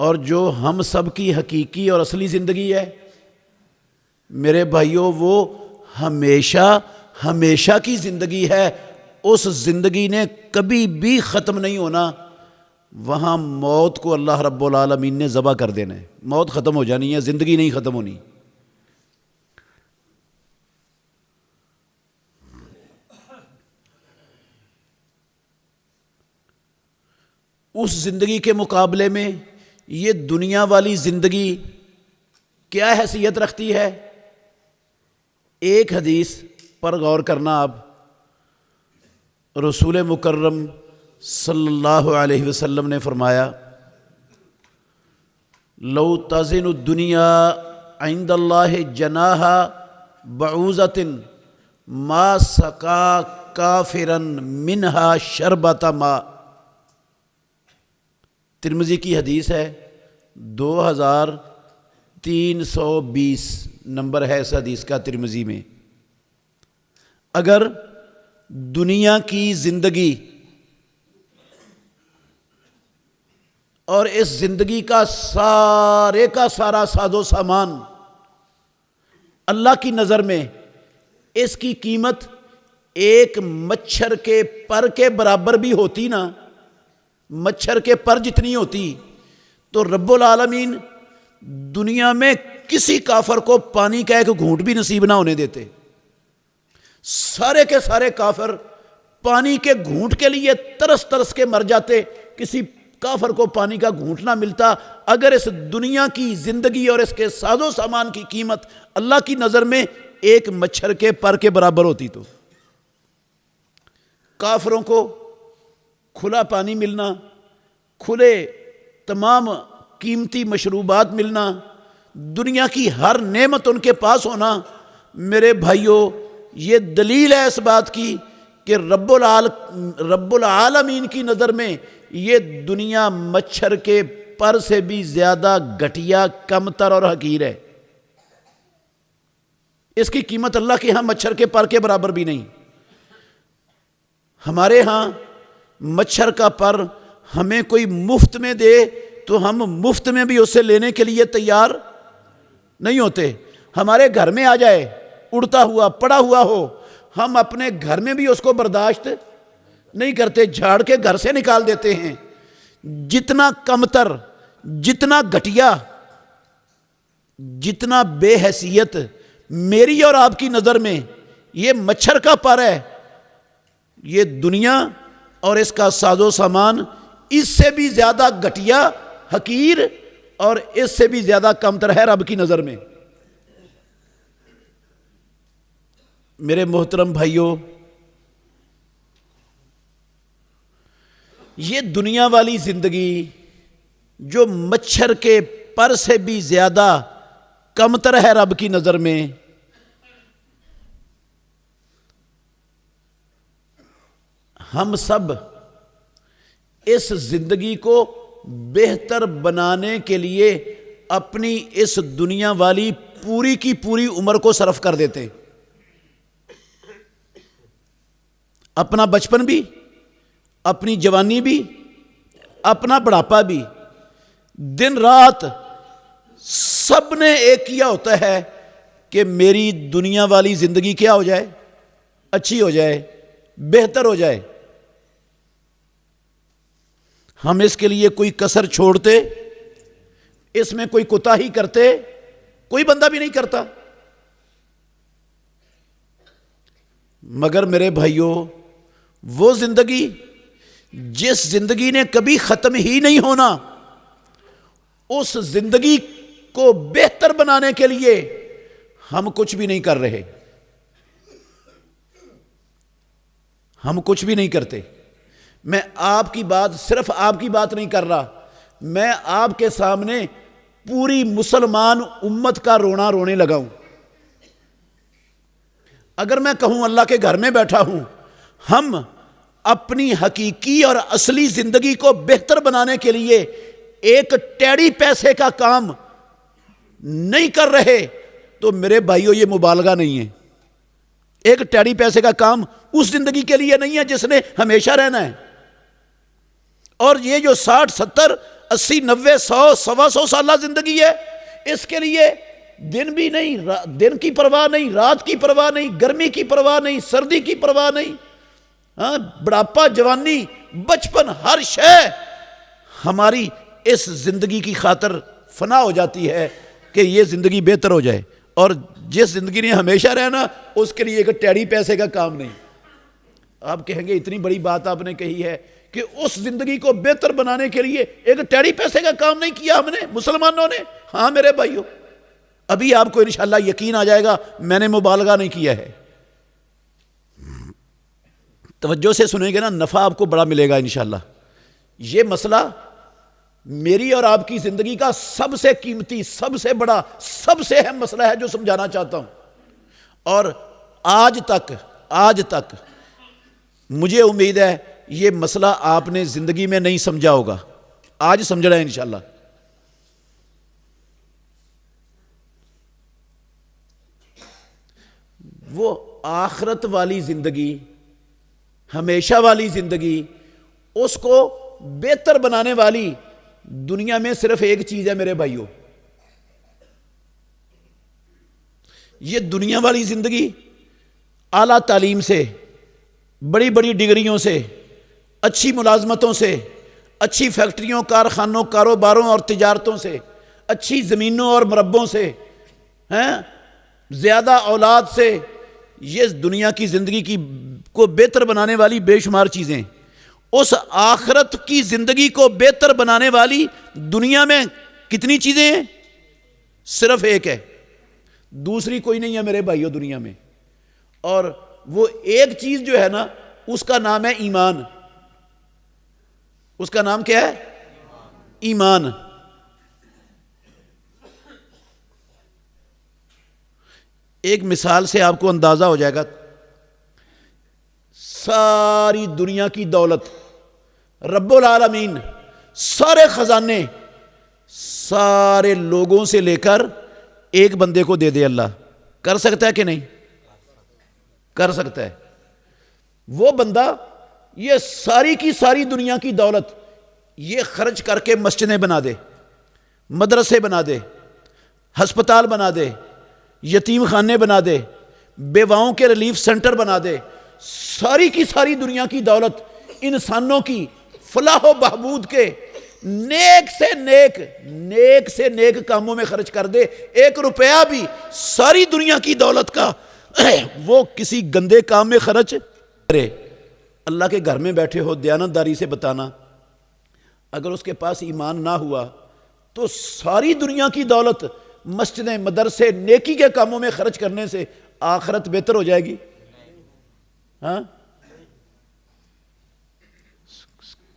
اور جو ہم سب کی حقیقی اور اصلی زندگی ہے میرے بھائیوں، وہ ہمیشہ ہمیشہ کی زندگی ہے. اس زندگی نے کبھی بھی ختم نہیں ہونا. وہاں موت کو اللہ رب العالمین نے ذبح کر دینا ہے. موت ختم ہو جانی ہے، زندگی نہیں ختم ہونی. اس زندگی کے مقابلے میں یہ دنیا والی زندگی کیا حیثیت رکھتی ہے؟ ایک حدیث پر غور کرنا. آپ رسول مکرم صلی اللہ علیہ وسلم نے فرمایا، لو تزن الدنیا عند اللہ جناح بعوضۃ ما سقا کافرا منہا شربۃ ماء. ترمذی کی حدیث ہے، 2320 نمبر ہے اس حدیث کا ترمذی میں. اگر دنیا کی زندگی اور اس زندگی کا سارا ساز و سامان اللہ کی نظر میں اس کی قیمت ایک مچھر کے پر کے برابر بھی ہوتی نا، مچھر کے پر جتنی ہوتی، تو رب العالمین دنیا میں کسی کافر کو پانی کا ایک گھونٹ بھی نصیب نہ ہونے دیتے. سارے کے سارے کافر پانی کے گھونٹ کے لیے ترس ترس کے مر جاتے. کسی کافر کو پانی کا گھونٹ نہ ملتا اگر اس دنیا کی زندگی اور اس کے ساز و سامان کی قیمت اللہ کی نظر میں ایک مچھر کے پر کے برابر ہوتی. تو کافروں کو کھلا پانی ملنا، کھلے تمام قیمتی مشروبات ملنا، دنیا کی ہر نعمت ان کے پاس ہونا، میرے بھائیوں یہ دلیل ہے اس بات کی کہ رب العالمین کی نظر میں یہ دنیا مچھر کے پر سے بھی زیادہ گھٹیا، کمتر اور حقیر ہے. اس کی قیمت اللہ کے ہاں مچھر کے پر کے برابر بھی نہیں. ہمارے ہاں مچھر کا پر ہمیں کوئی مفت میں دے تو ہم مفت میں بھی اسے لینے کے لیے تیار نہیں ہوتے. ہمارے گھر میں آ جائے اڑتا ہوا پڑا ہوا ہو، ہم اپنے گھر میں بھی اس کو برداشت نہیں کرتے، جھاڑ کے گھر سے نکال دیتے ہیں. جتنا کمتر، جتنا گھٹیا، جتنا بے حیثیت میری اور آپ کی نظر میں یہ مچھر کا پر ہے، یہ دنیا اور اس کا ساز و سامان اس سے بھی زیادہ گھٹیا، حقیر اور اس سے بھی زیادہ کمتر ہے رب کی نظر میں. میرے محترم بھائیوں، یہ دنیا والی زندگی جو مچھر کے پر سے بھی زیادہ کمتر ہے رب کی نظر میں، ہم سب اس زندگی کو بہتر بنانے کے لیے اپنی اس دنیا والی پوری کی پوری عمر کو صرف کر دیتے ہیں. اپنا بچپن بھی، اپنی جوانی بھی، اپنا بڑھاپا بھی، دن رات سب نے ایک کیا ہوتا ہے کہ میری دنیا والی زندگی کیا ہو جائے، اچھی ہو جائے، بہتر ہو جائے. ہم اس کے لیے کوئی کسر چھوڑتے، اس میں کوئی کوتاہی کرتے کوئی بندہ بھی نہیں کرتا. مگر میرے بھائیوں، وہ زندگی جس زندگی نے کبھی ختم ہی نہیں ہونا، اس زندگی کو بہتر بنانے کے لیے ہم کچھ بھی نہیں کر رہے، ہم کچھ بھی نہیں کرتے. میں آپ کی بات، صرف آپ کی بات نہیں کر رہا، میں آپ کے سامنے پوری مسلمان امت کا رونا رونے لگا ہوں. اگر میں کہوں اللہ کے گھر میں بیٹھا ہوں، ہم اپنی حقیقی اور اصلی زندگی کو بہتر بنانے کے لیے ایک ٹیڑی پیسے کا کام نہیں کر رہے تو میرے بھائیوں یہ مبالغہ نہیں ہے. ایک ٹیڑی پیسے کا کام اس زندگی کے لیے نہیں ہے جس نے ہمیشہ رہنا ہے. اور یہ جو 60 70 80 90 100 125 سالہ زندگی ہے، اس کے لیے دن بھی نہیں، دن کی پرواہ نہیں، رات کی پرواہ نہیں، گرمی کی پرواہ نہیں، سردی کی پرواہ نہیں، ہاں بڑھاپا، جوانی، بچپن، ہر شے ہماری اس زندگی کی خاطر فنا ہو جاتی ہے کہ یہ زندگی بہتر ہو جائے. اور جس زندگی نے ہمیشہ رہنا اس کے لیے ایک ٹیڑی پیسے کا کام نہیں. آپ کہیں گے اتنی بڑی بات آپ نے کہی ہے کہ اس زندگی کو بہتر بنانے کے لیے ایک ٹیڑی پیسے کا کام نہیں کیا ہم نے مسلمانوں نے. ہاں میرے بھائیو، ابھی آپ کو انشاءاللہ یقین آ جائے گا، میں نے مبالغہ نہیں کیا ہے. توجہ سے سنیں گے نا، نفع آپ کو بڑا ملے گا انشاءاللہ. یہ مسئلہ میری اور آپ کی زندگی کا سب سے قیمتی، سب سے بڑا، سب سے اہم مسئلہ ہے جو سمجھانا چاہتا ہوں. اور آج تک مجھے امید ہے یہ مسئلہ آپ نے زندگی میں نہیں سمجھا ہوگا، آج سمجھنا ہے انشاءاللہ. وہ آخرت والی زندگی، ہمیشہ والی زندگی، اس کو بہتر بنانے والی دنیا میں صرف ایک چیز ہے میرے بھائیوں. یہ دنیا والی زندگی اعلیٰ تعلیم سے، بڑی بڑی ڈگریوں سے، اچھی ملازمتوں سے، اچھی فیکٹریوں، کارخانوں، کاروباروں اور تجارتوں سے، اچھی زمینوں اور مربوں سے، زیادہ اولاد سے، یہ دنیا کی زندگی کو بہتر بنانے والی بے شمار چیزیں. اس آخرت کی زندگی کو بہتر بنانے والی دنیا میں کتنی چیزیں ہیں؟ صرف ایک ہے، دوسری کوئی نہیں ہے میرے بھائیوں دنیا میں. اور وہ ایک چیز جو ہے نا، اس کا نام ہے ایمان. اس کا نام کیا ہے؟ ایمان. ایک مثال سے آپ کو اندازہ ہو جائے گا. ساری دنیا کی دولت رب العالمین، سارے خزانے سارے لوگوں سے لے کر ایک بندے کو دے دے، اللہ کر سکتا ہے کہ نہیں؟ کر سکتا ہے. وہ بندہ یہ ساری کی ساری دنیا کی دولت یہ خرچ کر کے مسجدیں بنا دے، مدرسے بنا دے، ہسپتال بنا دے، یتیم خانے بنا دے، بیواؤں کے ریلیف سینٹر بنا دے. ساری کی ساری دنیا کی دولت انسانوں کی فلاح و بہبود کے نیک سے نیک کاموں میں خرچ کر دے. 1 روپیہ بھی ساری دنیا کی دولت کا وہ کسی گندے کام میں خرچ کرے. اللہ کے گھر میں بیٹھے ہو، دیانتداری سے بتانا، اگر اس کے پاس ایمان نہ ہوا تو ساری دنیا کی دولت مسجدیں، مدرسے، نیکی کے کاموں میں خرچ کرنے سے آخرت بہتر ہو جائے گی؟ ہاں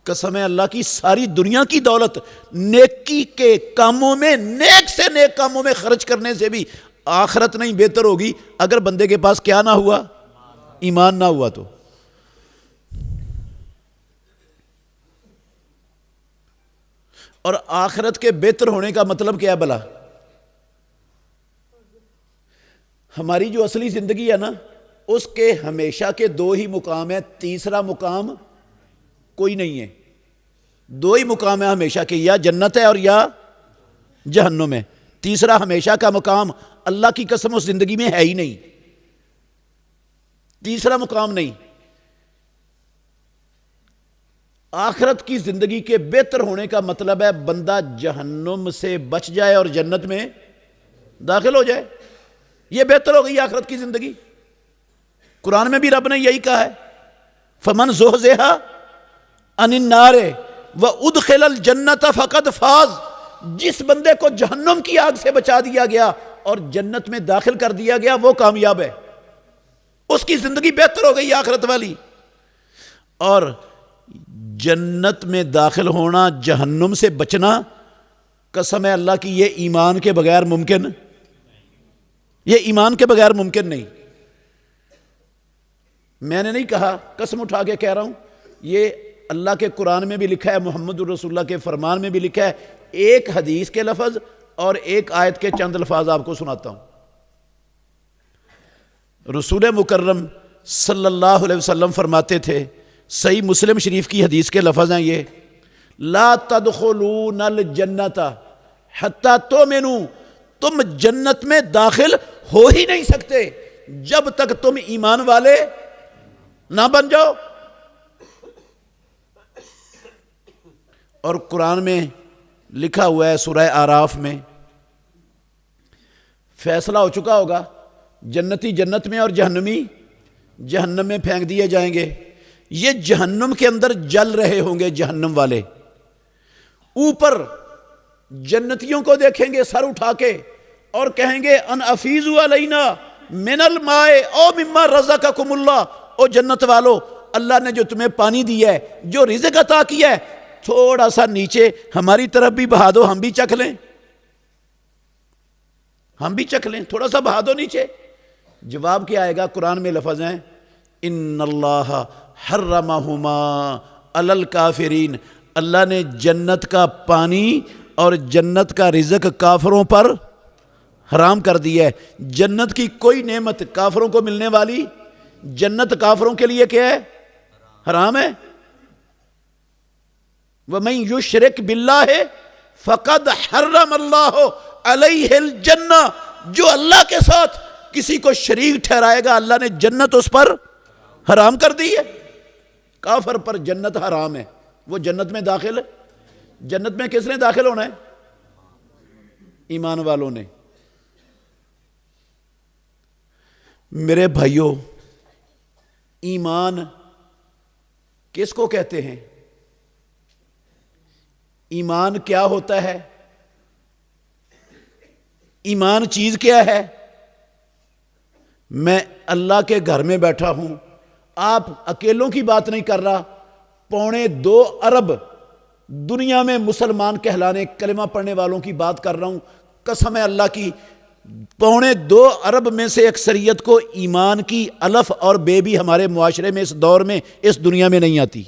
قسم ہے اللہ کی، ساری دنیا کی دولت نیکی کے کاموں میں، نیک سے نیک کاموں میں خرچ کرنے سے بھی آخرت نہیں بہتر ہوگی اگر بندے کے پاس کیا نہ ہوا؟ ایمان نہ ہوا. تو اور آخرت کے بہتر ہونے کا مطلب کیا ہے بھلا؟ ہماری جو اصلی زندگی ہے نا، اس کے ہمیشہ کے 2 ہی مقام ہیں، تیسرا مقام کوئی نہیں ہے. 2 ہی مقام ہے ہمیشہ کے، یا جنت ہے اور یا جہنم ہے. تیسرا ہمیشہ کا مقام اللہ کی قسم اس زندگی میں ہے ہی نہیں. تیسرا مقام نہیں. آخرت کی زندگی کے بہتر ہونے کا مطلب ہے بندہ جہنم سے بچ جائے اور جنت میں داخل ہو جائے. یہ بہتر ہو گئی آخرت کی زندگی. قرآن میں بھی رب نے یہی کہا ہے، فمن زحزح عن النار وادخل الجنت فقد فاز. جس بندے کو جہنم کی آگ سے بچا دیا گیا اور جنت میں داخل کر دیا گیا وہ کامیاب ہے، اس کی زندگی بہتر ہو گئی آخرت والی. اور جنت میں داخل ہونا، جہنم سے بچنا، قسم ہے اللہ کی، یہ ایمان کے بغیر ممکن، یہ ایمان کے بغیر ممکن نہیں. میں نے نہیں کہا، قسم اٹھا کے کہہ رہا ہوں، یہ اللہ کے قرآن میں بھی لکھا ہے، محمد رسول اللہ کے فرمان میں بھی لکھا ہے. ایک حدیث کے لفظ اور ایک آیت کے چند الفاظ آپ کو سناتا ہوں. رسول مکرم صلی اللہ علیہ وسلم فرماتے تھے، صحیح مسلم شریف کی حدیث کے لفظ ہیں یہ، لا تدخلون الجنت حتی تؤمنوا، تم جنت میں داخل ہو ہی نہیں سکتے جب تک تم ایمان والے نہ بن جاؤ۔ اور قرآن میں لکھا ہوا ہے سورہ اعراف میں، فیصلہ ہو چکا ہوگا، جنتی جنت میں اور جہنمی جہنم میں پھینک دیے جائیں گے۔ یہ جہنم کے اندر جل رہے ہوں گے جہنم والے، اوپر جنتیوں کو دیکھیں گے سر اٹھا کے اور کہیں گے ان افیضوا علینا من الماء او مما رزقکم اللہ، او جنت والو، اللہ نے جو تمہیں پانی دیا ہے، جو رزق عطا کیا ہے، تھوڑا سا نیچے ہماری طرف بھی بہا دو، ہم بھی چکھ لیں، ہم بھی چکھ لیں، تھوڑا سا بہا دو نیچے۔ جواب کیا آئے گا؟ قرآن میں لفظ ہیں ان اللہ حرمہما علی الکافرین، اللہ نے جنت کا پانی اور جنت کا رزق کافروں پر حرام کر دیا ہے۔ جنت کی کوئی نعمت کافروں کو ملنے والی، جنت کافروں کے لیے کیا ہے؟ حرام ہے۔ وَمَن يُشْرِكْ بِاللَّهِ فَقَدْ حَرَّمَ اللَّهُ عَلَيْهِ الْجَنَّةَ، جو اللہ کے ساتھ کسی کو شریک ٹھہرائے گا اللہ نے جنت اس پر حرام کر دی ہے۔ کافر پر جنت حرام ہے، وہ جنت میں داخل، جنت میں کس نے داخل ہونا ہے؟ ایمان والوں نے۔ میرے بھائیوں، ایمان کس کو کہتے ہیں؟ ایمان کیا ہوتا ہے؟ ایمان چیز کیا ہے؟ میں اللہ کے گھر میں بیٹھا ہوں، آپ اکیلوں کی بات نہیں کر رہا، 2.25 ارب دنیا میں مسلمان کہلانے کلمہ پڑھنے والوں کی بات کر رہا ہوں۔ قسم ہے اللہ کی، 2.25 ارب میں سے اکثریت کو ایمان کی الف اور بے بھی ہمارے معاشرے میں اس دور میں اس دنیا میں نہیں آتی۔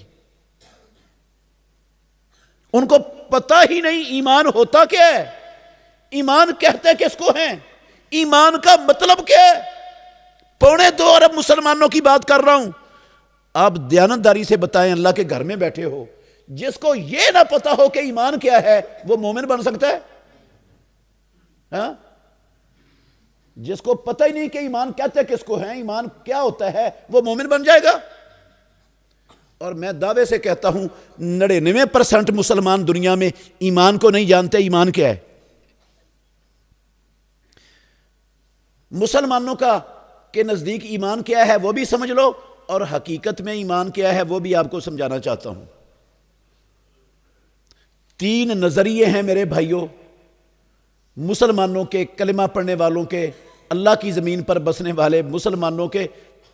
ان کو پتہ ہی نہیں ایمان ہوتا کیا ہے، ایمان کہتے کس کو ہیں، ایمان کا مطلب کیا ہے۔ 2.25 ارب مسلمانوں کی بات کر رہا ہوں۔ آپ دیانتداری سے بتائیں، اللہ کے گھر میں بیٹھے ہو، جس کو یہ نہ پتا ہو کہ ایمان کیا ہے وہ مومن بن سکتا ہے؟ ہاں، جس کو پتہ ہی نہیں کہ ایمان کہتے کس کو ہیں، ایمان کیا ہوتا ہے، وہ مومن بن جائے گا؟ اور میں دعوے سے کہتا ہوں 99% مسلمان دنیا میں ایمان کو نہیں جانتے ایمان کیا ہے۔ مسلمانوں کا کے نزدیک ایمان کیا ہے وہ بھی سمجھ لو، اور حقیقت میں ایمان کیا ہے وہ بھی آپ کو سمجھانا چاہتا ہوں۔ 3 نظریے ہیں میرے بھائیوں، مسلمانوں کے، کلمہ پڑھنے والوں کے، اللہ کی زمین پر بسنے والے مسلمانوں کے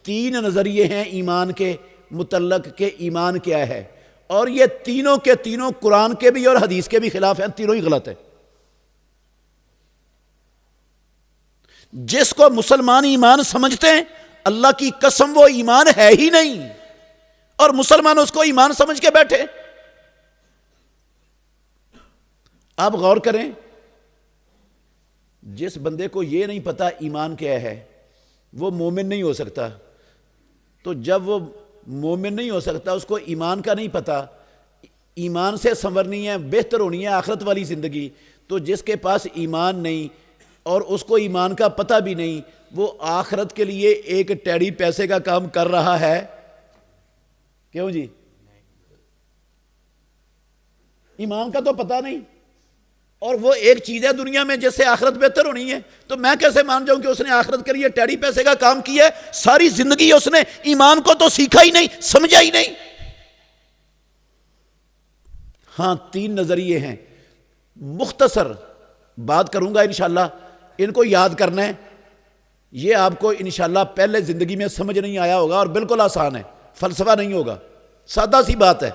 3 نظریے ہیں ایمان کے متعلق کہ ایمان کیا ہے، اور یہ تینوں کے تینوں قرآن کے بھی اور حدیث کے بھی خلاف ہیں، تینوں ہی غلط ہیں۔ جس کو مسلمان ایمان سمجھتے ہیں، اللہ کی قسم وہ ایمان ہے ہی نہیں، اور مسلمان اس کو ایمان سمجھ کے بیٹھے۔ آپ غور کریں، جس بندے کو یہ نہیں پتا ایمان کیا ہے وہ مومن نہیں ہو سکتا۔ تو جب وہ مومن نہیں ہو سکتا، اس کو ایمان کا نہیں پتا، ایمان سے سنورنی ہے، بہتر ہونی ہے آخرت والی زندگی، تو جس کے پاس ایمان نہیں اور اس کو ایمان کا پتہ بھی نہیں، وہ آخرت کے لیے ایک ٹیڑی پیسے کا کام کر رہا ہے۔ کیوں جی؟ ایمان کا تو پتہ نہیں، اور وہ ایک چیز ہے دنیا میں جس سے آخرت بہتر ہونی ہے، تو میں کیسے مان جاؤں کہ اس نے آخرت کے لیے ٹیڑی پیسے کا کام کیا ہے؟ ساری زندگی اس نے ایمان کو تو سیکھا ہی نہیں، سمجھا ہی نہیں۔ ہاں، 3 نظریے ہیں، مختصر بات کروں گا انشاءاللہ، ان کو یاد کرنا ہے۔ یہ آپ کو انشاءاللہ پہلے زندگی میں سمجھ نہیں آیا ہوگا، اور بالکل آسان ہے، فلسفہ نہیں ہوگا، سادہ سی بات ہے۔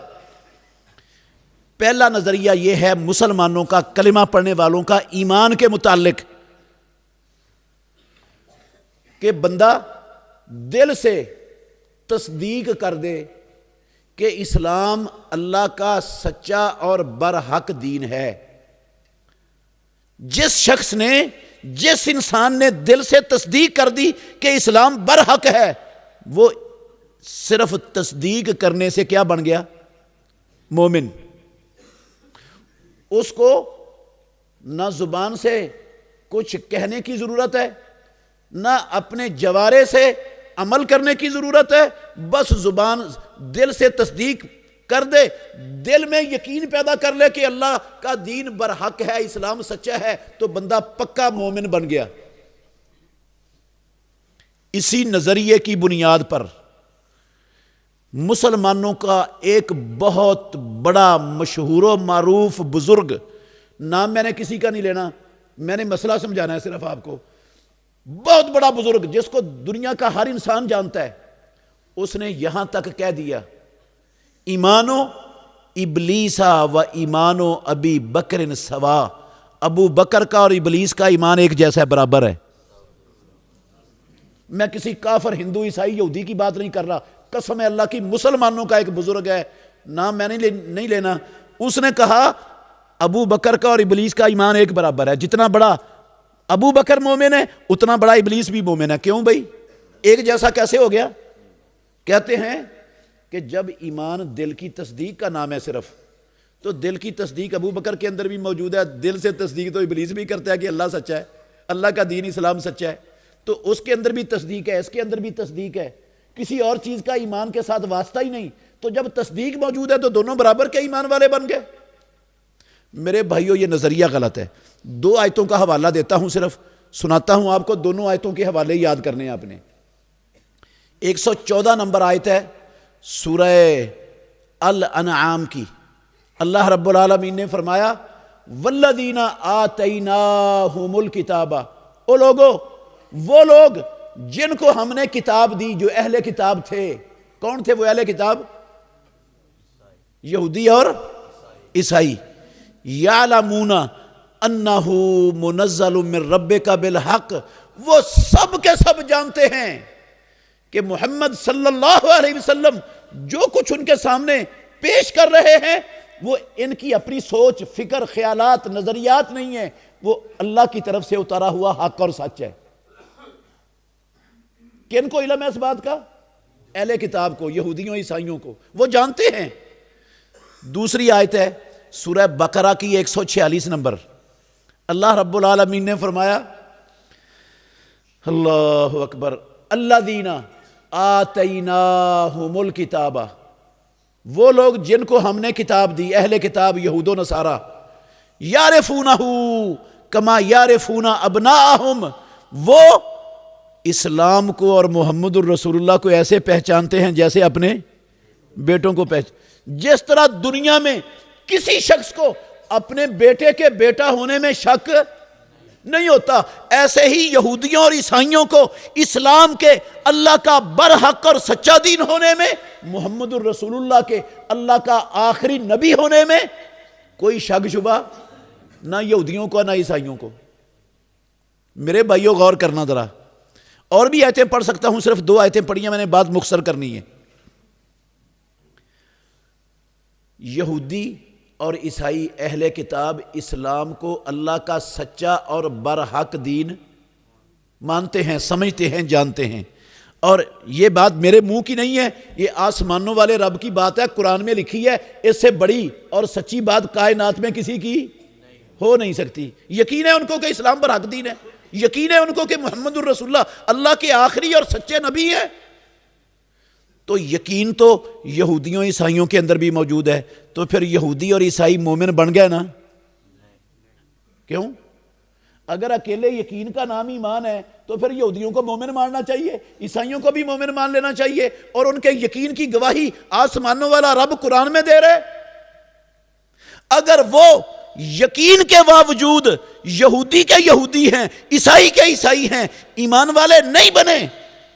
پہلا نظریہ یہ ہے مسلمانوں کا، کلمہ پڑھنے والوں کا ایمان کے متعلق، کہ بندہ دل سے تصدیق کر دے کہ اسلام اللہ کا سچا اور برحق دین ہے۔ جس شخص نے، جس انسان نے دل سے تصدیق کر دی کہ اسلام برحق ہے، وہ صرف تصدیق کرنے سے کیا بن گیا؟ مومن۔ اس کو نہ زبان سے کچھ کہنے کی ضرورت ہے، نہ اپنے جوارے سے عمل کرنے کی ضرورت ہے، بس زبان دل سے تصدیق کر دے، دل میں یقین پیدا کر لے کہ اللہ کا دین برحق ہے، اسلام سچا ہے، تو بندہ پکا مومن بن گیا۔ اسی نظریے کی بنیاد پر مسلمانوں کا ایک بہت بڑا مشہور و معروف بزرگ، نام میں نے کسی کا نہیں لینا، میں نے مسئلہ سمجھانا ہے صرف آپ کو، بہت بڑا بزرگ جس کو دنیا کا ہر انسان جانتا ہے، اس نے یہاں تک کہہ دیا ایمانو ابلیسا و ایمانو ابی بکر سوا، ابو بکر کا اور ابلیس کا ایمان ایک جیسا برابر ہے۔ میں کسی کافر ہندو عیسائی یہودی کی بات نہیں کر رہا، قسم اللہ کی مسلمانوں کا ایک بزرگ ہے، نام میں نہیں لینا، اس نے کہا ابو بکر کا اور ابلیس کا ایمان ایک برابر ہے، جتنا بڑا ابو بکر مومن ہے اتنا بڑا ابلیس بھی مومن ہے۔ کیوں بھائی ایک جیسا کیسے ہو گیا؟ کہتے ہیں کہ جب ایمان دل کی تصدیق کا نام ہے صرف، تو دل کی تصدیق ابو بکر کے اندر بھی موجود ہے، دل سے تصدیق تو ابلیس بھی کرتا ہے کہ اللہ سچا ہے، اللہ کا دین اسلام سچا ہے، تو اس کے اندر بھی تصدیق ہے، اس کے اندر بھی تصدیق ہے، کسی اور چیز کا ایمان کے ساتھ واسطہ ہی نہیں، تو جب تصدیق موجود ہے تو دونوں برابر کے ایمان والے بن گئے۔ میرے بھائیو یہ نظریہ غلط ہے۔ دو آیتوں کا حوالہ دیتا ہوں، صرف سناتا ہوں آپ کو، دونوں آیتوں کے حوالے یاد کرنے ہیں آپ نے۔ 114 نمبر آیت ہے سورہ الانعام کی، اللہ رب العالمین نے فرمایا والذین آتیناہم الکتاب، او لوگو وہ لوگ جن کو ہم نے کتاب دی، جو اہل کتاب تھے، کون تھے وہ اہل کتاب؟ یہودی اور عیسائی، یعلمون انہ منزل من ربک بالحق، وہ سب کے سب جانتے ہیں کہ محمد صلی اللہ علیہ وسلم جو کچھ ان کے سامنے پیش کر رہے ہیں وہ ان کی اپنی سوچ، فکر، خیالات، نظریات نہیں ہیں، وہ اللہ کی طرف سے اتارا ہوا حق اور سچ ہے۔ کن کو علم ہے اس بات کا؟ اہل کتاب کو، یہودیوں عیسائیوں کو، وہ جانتے ہیں۔ دوسری آیت ہے سورہ بقرہ کی 146 نمبر، اللہ رب العالمین نے فرمایا اللہ اکبر الذین آتیناہم الکتاب، وہ لوگ جن کو ہم نے کتاب دی، اہل کتاب یہود و نصارہ، یعرفونہ کما یعرفون ابناءہم، وہ اسلام کو اور محمد الرسول اللہ کو ایسے پہچانتے ہیں جیسے اپنے بیٹوں کو جس طرح دنیا میں کسی شخص کو اپنے بیٹے کے بیٹا ہونے میں شک نہیں ہوتا، ایسے ہی یہودیوں اور عیسائیوں کو اسلام کے اللہ کا برحق اور سچا دین ہونے میں، محمد الرسول اللہ کے اللہ کا آخری نبی ہونے میں کوئی شک شبہ نہ یہودیوں کو نہ عیسائیوں کو۔ میرے بھائیوں غور کرنا ذرا، اور بھی آیتیں پڑھ سکتا ہوں، صرف 2 آیتیں پڑھی ہیں میں نے، بات مختصر کرنی ہے۔ یہودی اور عیسائی اہل کتاب اسلام کو اللہ کا سچا اور برحق دین مانتے ہیں، سمجھتے ہیں، جانتے ہیں، اور یہ بات میرے منہ کی نہیں ہے، یہ آسمانوں والے رب کی بات ہے، قرآن میں لکھی ہے، اس سے بڑی اور سچی بات کائنات میں کسی کی ہو نہیں سکتی۔ یقین ہے ان کو کہ اسلام برحق دین ہے، یقین ہے ان کو کہ محمد الرسول اللہ اللہ کے آخری اور سچے نبی ہیں، تو یقین تو یہودیوں عیسائیوں کے اندر بھی موجود ہے، تو پھر یہودی اور عیسائی مومن بن گئے نا؟ کیوں؟ اگر اکیلے یقین کا نام ایمان ہے تو پھر یہودیوں کو مومن ماننا چاہیے، عیسائیوں کو بھی مومن مان لینا چاہیے، اور ان کے یقین کی گواہی آسمانوں والا رب قرآن میں دے رہے۔ اگر وہ یقین کے باوجود یہودی کے یہودی ہیں، عیسائی کے عیسائی ہیں، ایمان والے نہیں بنے،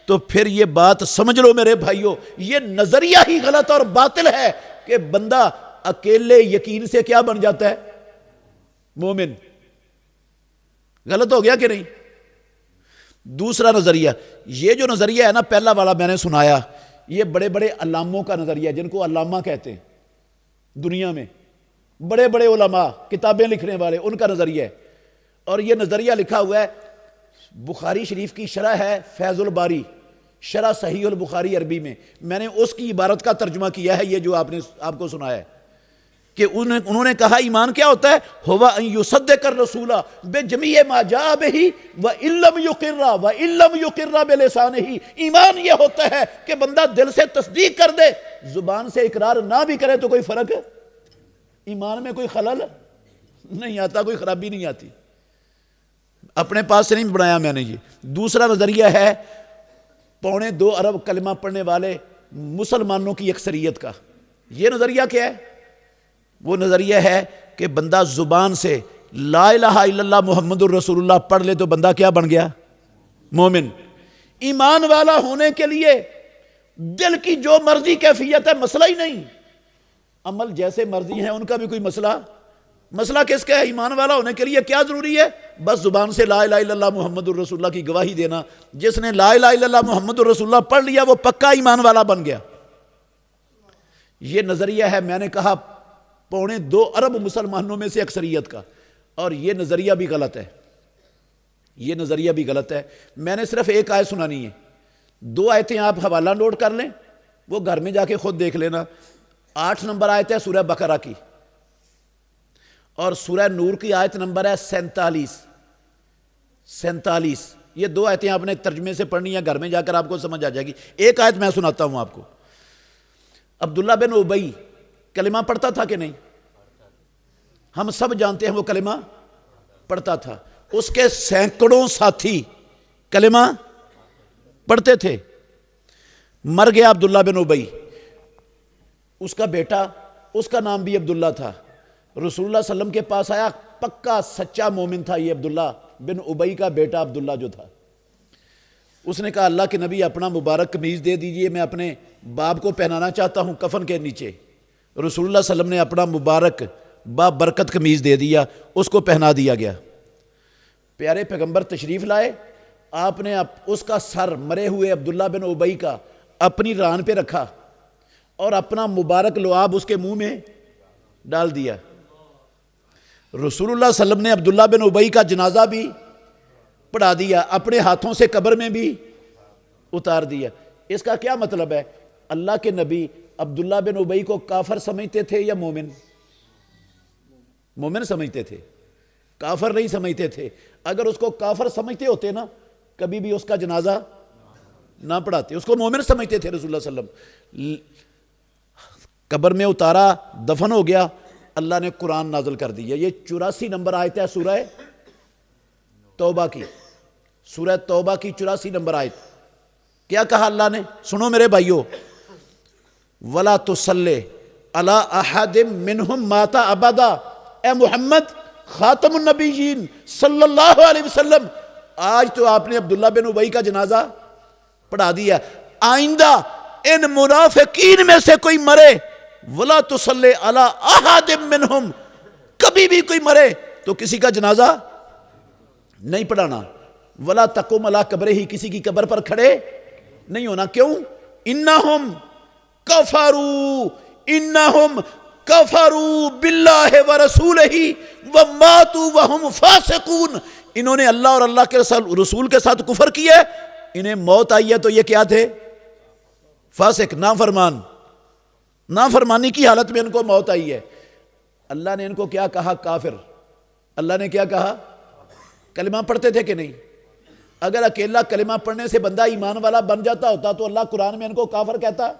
تو پھر یہ بات سمجھ لو میرے بھائیوں، یہ نظریہ ہی غلط اور باطل ہے کہ بندہ اکیلے یقین سے کیا بن جاتا ہے؟ مومن۔ غلط ہو گیا کہ نہیں؟ دوسرا نظریہ، یہ جو نظریہ ہے نا، پہلا والا میں نے سنایا، یہ بڑے بڑے علاموں کا نظریہ ہے، جن کو علامہ کہتے ہیں دنیا میں، بڑے بڑے علماء، کتابیں لکھنے والے، ان کا نظریہ ہے، اور یہ نظریہ لکھا ہوا ہے بخاری شریف کی شرح ہے فیض الباری، شرح صحیح البخاری عربی میں نے اس کی عبارت کا ترجمہ کیا ہے، یہ جو آپ کو سنایا ہے۔ کہ انہوں نے کہا ایمان کیا ہوتا ہے؟ ہوا ان یصدق الرسول بجمیع ما جاء به وان لم یقر بلسانه. ایمان یہ ہوتا ہے کہ بندہ دل سے تصدیق کر دے، زبان سے اقرار نہ بھی کرے تو کوئی فرق ہے؟ ایمان میں کوئی خلل نہیں آتا، کوئی خرابی نہیں آتی. اپنے پاس سے نہیں بنایا میں نے یہ. دوسرا نظریہ ہے 2.25 ارب کلمہ پڑھنے والے مسلمانوں کی اکثریت کا. یہ نظریہ کیا ہے؟ وہ نظریہ ہے کہ بندہ زبان سے لا الہ الا اللہ محمد الرسول اللہ پڑھ لے تو بندہ کیا بن گیا؟ مومن. ایمان والا ہونے کے لیے دل کی جو مرضی کیفیت ہے مسئلہ ہی نہیں، عمل جیسے مرضی ہیں ان کا بھی کوئی مسئلہ کس کا ہے؟ ایمان والا ہونے کے لیے کیا ضروری ہے؟ بس زبان سے لا الہ الا اللہ محمد الرسول اللہ کی گواہی دینا. جس نے لا الہ الا اللہ محمد الرسول اللہ پڑھ لیا وہ پکا ایمان والا بن گیا. یہ نظریہ ہے، میں نے کہا 2.25 ارب مسلمانوں میں سے اکثریت کا، اور یہ نظریہ بھی غلط ہے. یہ نظریہ بھی غلط ہے. میں نے صرف ایک آیت سنانی ہے، 2 آیتیں آپ حوالہ نوٹ کر لیں، وہ گھر میں جا کے خود دیکھ لینا. 8 نمبر آیت ہے سورہ بقرہ کی، اور سورہ نور کی آیت نمبر ہے 47. یہ 2 آیتیں آپ نے ترجمے سے پڑھنی ہے، گھر میں جا کر آپ کو سمجھ آ جائے گی. ایک آیت میں سناتا ہوں آپ کو. عبداللہ بن ابی کلمہ پڑھتا تھا کہ نہیں؟ ہم سب جانتے ہیں وہ کلمہ پڑھتا تھا. اس کے سینکڑوں ساتھی کلمہ پڑھتے تھے. مر گیا عبداللہ بن ابی. اس کا بیٹا، اس کا نام بھی عبداللہ تھا، رسول اللہ صلی اللہ علیہ وسلم کے پاس آیا. پکا سچا مومن تھا یہ عبداللہ بن ابی کا بیٹا عبداللہ جو تھا. اس نے کہا اللہ کے نبی اپنا مبارک قمیض دے دیجئے، میں اپنے باپ کو پہنانا چاہتا ہوں کفن کے نیچے. رسول اللہ صلی اللہ علیہ وسلم نے اپنا مبارک با برکت قمیض دے دیا، اس کو پہنا دیا گیا. پیارے پیغمبر تشریف لائے، آپ نے اس کا سر مرے ہوئے عبداللہ بن ابی کا اپنی ران پہ رکھا اور اپنا مبارک لعاب اس کے منہ میں ڈال دیا. رسول اللہ صلی اللہ علیہ وسلم نے عبداللہ بن ابی کا جنازہ بھی پڑھا دیا، اپنے ہاتھوں سے قبر میں بھی اتار دیا. اس کا کیا مطلب ہے؟ اللہ کے نبی عبداللہ بن ابی کو کافر سمجھتے تھے یا مومن؟ مومن سمجھتے تھے، کافر نہیں سمجھتے تھے. اگر اس کو کافر سمجھتے ہوتے نا کبھی بھی اس کا جنازہ نہ پڑھاتے. اس کو مومن سمجھتے تھے رسول اللہ صلی اللہ علیہ وسلم. قبر میں اتارا، دفن ہو گیا، اللہ نے قرآن نازل کر دیا. یہ 84 نمبر آیت ہے سورہ توبہ کی. سورہ توبہ کی 84 نمبر آیت. کیا کہا اللہ نے؟ سنو میرے بھائیو، وَلَا تُصَلِّ عَلَىٰ أَحَدٍ مِّنْهُمْ مَاتَ أَبَدًا. اے محمد خاتم النبیین صلی اللہ علیہ وسلم، آج تو آپ نے عبداللہ بن ابی کا جنازہ پڑھا دیا، آئندہ ان منافقین میں سے کوئی مرے، وَلَا تُصَلِّ عَلَىٰ أَحَدٍ مِّنْهُمْ، کبھی بھی کوئی مرے تو کسی کا جنازہ نہیں پڑھانا. وَلَا تَقُمْ عَلَىٰ قَبْرِهِ، کسی کی قبر پر کھڑے نہیں ہونا. کیوں؟ اِنَّهُمْ کفروا باللہ ورسولہ وماتوا وہم فاسقون. انہوں نے اللہ اور اللہ کے رسول کے ساتھ کفر کیا، انہیں موت آئی ہے تو یہ کیا تھے؟ فاسق، نافرمان. نافرمانی کی حالت میں ان کو موت آئی ہے. اللہ نے ان کو کیا کہا؟ کافر. اللہ نے کیا کہا؟ کلمہ پڑھتے تھے کہ نہیں؟ اگر اکیلا کلمہ پڑھنے سے بندہ ایمان والا بن جاتا ہوتا تو اللہ قرآن میں ان کو کافر کہتا؟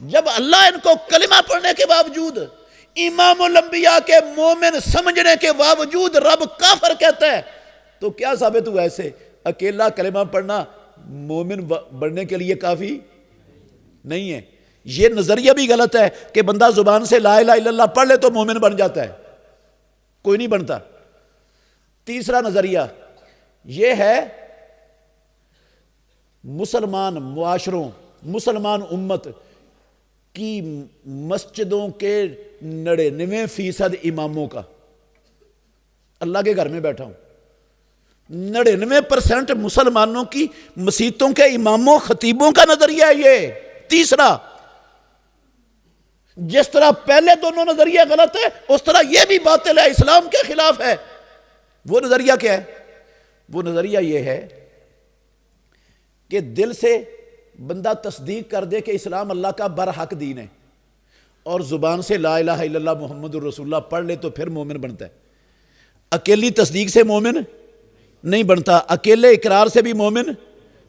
جب اللہ ان کو کلمہ پڑھنے کے باوجود، امام الانبیاء کے مومن سمجھنے کے باوجود رب کافر کہتا ہے تو کیا ثابت ہوا؟ ایسے اکیلا کلمہ پڑھنا مومن بننے کے لیے کافی نہیں ہے. یہ نظریہ بھی غلط ہے کہ بندہ زبان سے لا الہ الا اللہ پڑھ لے تو مومن بن جاتا ہے. کوئی نہیں بنتا. تیسرا نظریہ یہ ہے مسلمان معاشروں، مسلمان امت کی مسجدوں کے 99% اماموں کا. اللہ کے گھر میں بیٹھا ہوں، 99% مسلمانوں کی مسیتوں کے اماموں خطیبوں کا نظریہ ہے یہ. تیسرا، جس طرح پہلے دونوں نظریہ غلط ہے اس طرح یہ بھی باطل ہے، اسلام کے خلاف ہے. وہ نظریہ کیا ہے؟ وہ نظریہ یہ ہے کہ دل سے بندہ تصدیق کر دے کہ اسلام اللہ کا برحق دین ہے. اور زبان سے لا الہ الا اللہ محمد الرسول اللہ پڑھ لے تو پھر مومن بنتا ہے. اکیلی تصدیق سے مومن نہیں بنتا, اکیلے اقرار سے بھی مومن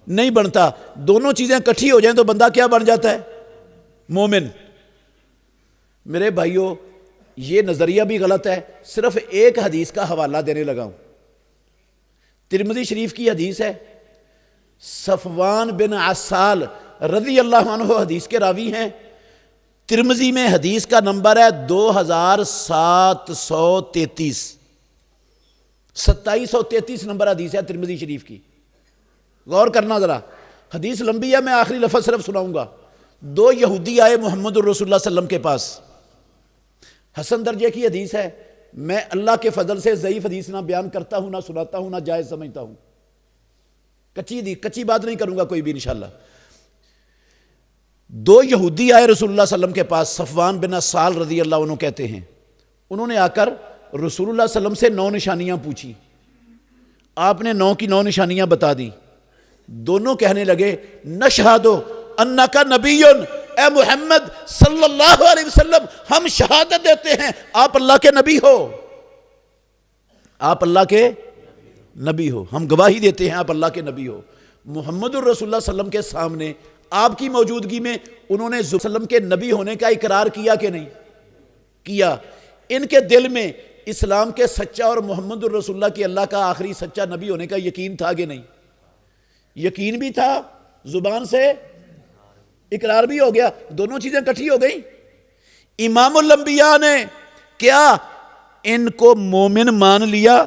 نہیں بنتا, دونوں چیزیں اکٹھی ہو جائیں تو بندہ کیا بن جاتا ہے؟ مومن. میرے بھائیوں یہ نظریہ بھی غلط ہے. صرف ایک حدیث کا حوالہ دینے لگا ہوں. ترمذی شریف کی حدیث ہے, صفوان بن عسال رضی اللہ عنہ حدیث کے راوی ہیں. ترمذی میں حدیث کا نمبر ہے 2733, 2733 نمبر حدیث ہے ترمذی شریف کی. غور کرنا ذرا, حدیث لمبی ہے, میں آخری لفظ صرف سناؤں گا. 2 یہودی آئے محمد الرسول اللہ صلی اللہ علیہ وسلم کے پاس. حسن درجے کی حدیث ہے, میں اللہ کے فضل سے ضعیف حدیث نہ بیان کرتا ہوں, نہ سناتا ہوں, نہ جائز سمجھتا ہوں. کچی بات نہیں کروں گا کوئی بھی انشاءاللہ. 2 یہودی آئے رسول اللہ صلی اللہ علیہ وسلم کے پاس, صفوان بن عسال رضی اللہ عنہ کہتے ہیں. انہوں نے آ کر رسول اللہ صلی اللہ علیہ وسلم سے 9 نشانیاں پوچھی. آپ نے 9 کی 9 نشانیاں بتا دی. دونوں کہنے لگے نشہدو انکا نبی, اے محمد صلی اللہ علیہ وسلم ہم شہادت دیتے ہیں آپ اللہ کے نبی ہو, آپ اللہ کے نبی ہو, ہم گواہی دیتے ہیں آپ اللہ کے نبی ہو. محمد الرسول اللہ صلی اللہ علیہ وسلم کے سامنے آپ کی موجودگی میں انہوں نے وسلم کے نبی ہونے کا اقرار کیا کہ نہیں کیا؟ ان کے دل میں اسلام کے سچا اور محمد الرسول اللہ کی اللہ کا آخری سچا نبی ہونے کا یقین تھا کہ نہیں؟ یقین بھی تھا, زبان سے اقرار بھی ہو گیا, دونوں چیزیں اکٹھی ہو گئی. امام الانبیاء نے کیا ان کو مومن مان لیا؟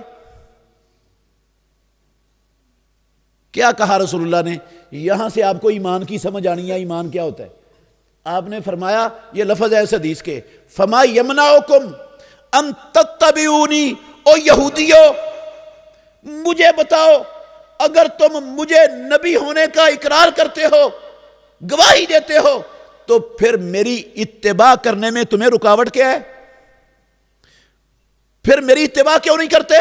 کیا کہا رسول اللہ نے؟ یہاں سے آپ کو ایمان کی سمجھ آنی ہے, ایمان کیا ہوتا ہے. آپ نے فرمایا, یہ لفظ ہے اس حدیث کے, فما یمنعکم ان تتبعونی, او یہودیو مجھے بتاؤ اگر تم مجھے نبی ہونے کا اقرار کرتے ہو, گواہی دیتے ہو, تو پھر میری اتباع کرنے میں تمہیں رکاوٹ کیا ہے؟ پھر میری اتباع کیوں نہیں کرتے؟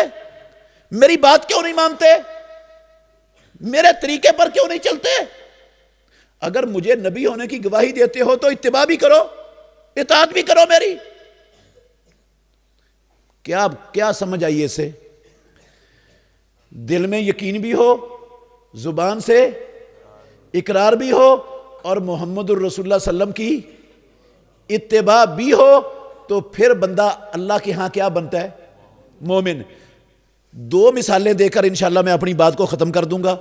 میری بات کیوں نہیں مانتے؟ میرے طریقے پر کیوں نہیں چلتے؟ اگر مجھے نبی ہونے کی گواہی دیتے ہو تو اتباع بھی کرو, اطاعت بھی کرو میری. کیا سمجھ آئیے اسے؟ دل میں یقین بھی ہو, زبان سے اقرار بھی ہو, اور محمد الرسول اللہ صلی اللہ علیہ وسلم کی اتباع بھی ہو, تو پھر بندہ اللہ کے ہاں کیا بنتا ہے؟ مومن. 2 مثالیں دے کر انشاءاللہ میں اپنی بات کو ختم کر دوں گا.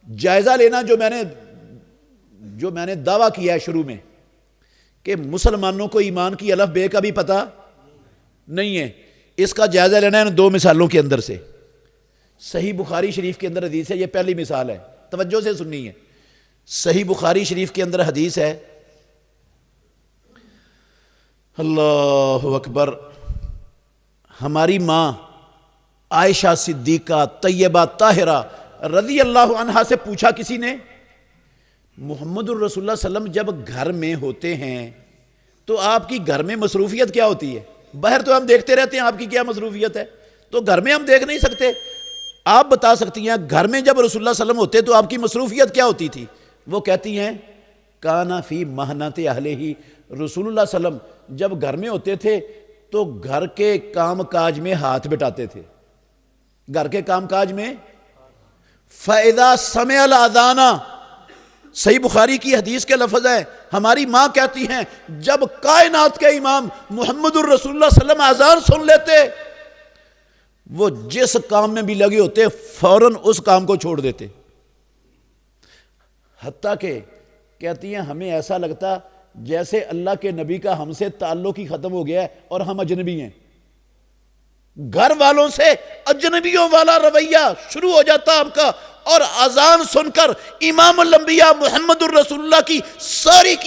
جائزہ لینا جو میں نے دعویٰ کیا ہے شروع میں کہ مسلمانوں کو ایمان کی الف بے کا بھی پتہ نہیں ہے, اس کا جائزہ لینا ہے ان 2 مثالوں کے اندر سے. صحیح بخاری شریف کے اندر حدیث ہے, یہ پہلی مثال ہے, توجہ سے سننی ہے. صحیح بخاری شریف کے اندر حدیث ہے, اللہ اکبر, ہماری ماں عائشہ صدیقہ طیبہ طاہرہ رضی اللہ عنہا سے پوچھا کسی نے, محمد الرسول اللہ صلی اللہ علیہ وسلم جب گھر میں ہوتے ہیں تو آپ کی گھر میں مصروفیت کیا ہوتی ہے؟ باہر تو ہم دیکھتے رہتے ہیں, آپ کی کیا مصروفیت ہے؟ تو گھر میں ہم دیکھ نہیں سکتے. آپ بتا سکتی ہیں گھر میں جب رسول اللہ صلی اللہ علیہ وسلم ہوتے تو آپ کی مصروفیت کیا ہوتی تھی؟ وہ کہتی ہیں کانا فی محنت اہلہ, رسول اللہ صلی اللہ علیہ وسلم جب گھر میں ہوتے تھے تو گھر کے کام کاج میں ہاتھ بٹاتے تھے, گھر کے کام کاج میں. فَإِذَا سَمِعَ الْأَذَانَ, صحیح بخاری کی حدیث کے لفظ ہے, ہماری ماں کہتی ہیں جب کائنات کے امام محمد الرسول اللہ صلی اللہ علیہ وسلم اذان سن لیتے, وہ جس کام میں بھی لگے ہوتے فوراً اس کام کو چھوڑ دیتے. حتیٰ کہ کہتی ہیں ہمیں ایسا لگتا جیسے اللہ کے نبی کا ہم سے تعلق ہی ختم ہو گیا ہے اور ہم اجنبی ہیں. گھر والوں سے اجنبیوں والا رویہ شروع ہو جاتا آپ کا, اور اذان سن کر امام الانبیاء محمد الرسول اللہ کی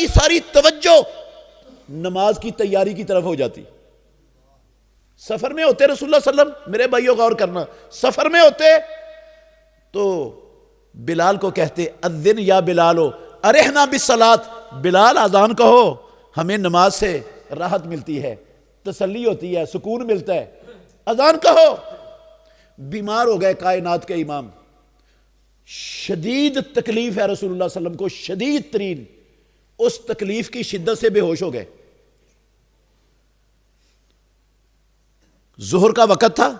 ساری توجہ نماز کی تیاری کی طرف ہو جاتی. سفر میں ہوتے رسول اللہ صلی اللہ علیہ وسلم, میرے بھائیوں غور کرنا, سفر میں ہوتے تو بلال کو کہتے اذن یا بلالو ارحنا بالصلاۃ, بلال اذان کہو, ہمیں نماز سے راحت ملتی ہے, تسلی ہوتی ہے, سکون ملتا ہے, اذان کہو. بیمار ہو گئے کائنات کے امام, شدید تکلیف ہے رسول اللہ صلی اللہ علیہ وسلم کو, شدید ترین, اس تکلیف کی شدت سے بے ہوش ہو گئے. ظہر کا وقت تھا،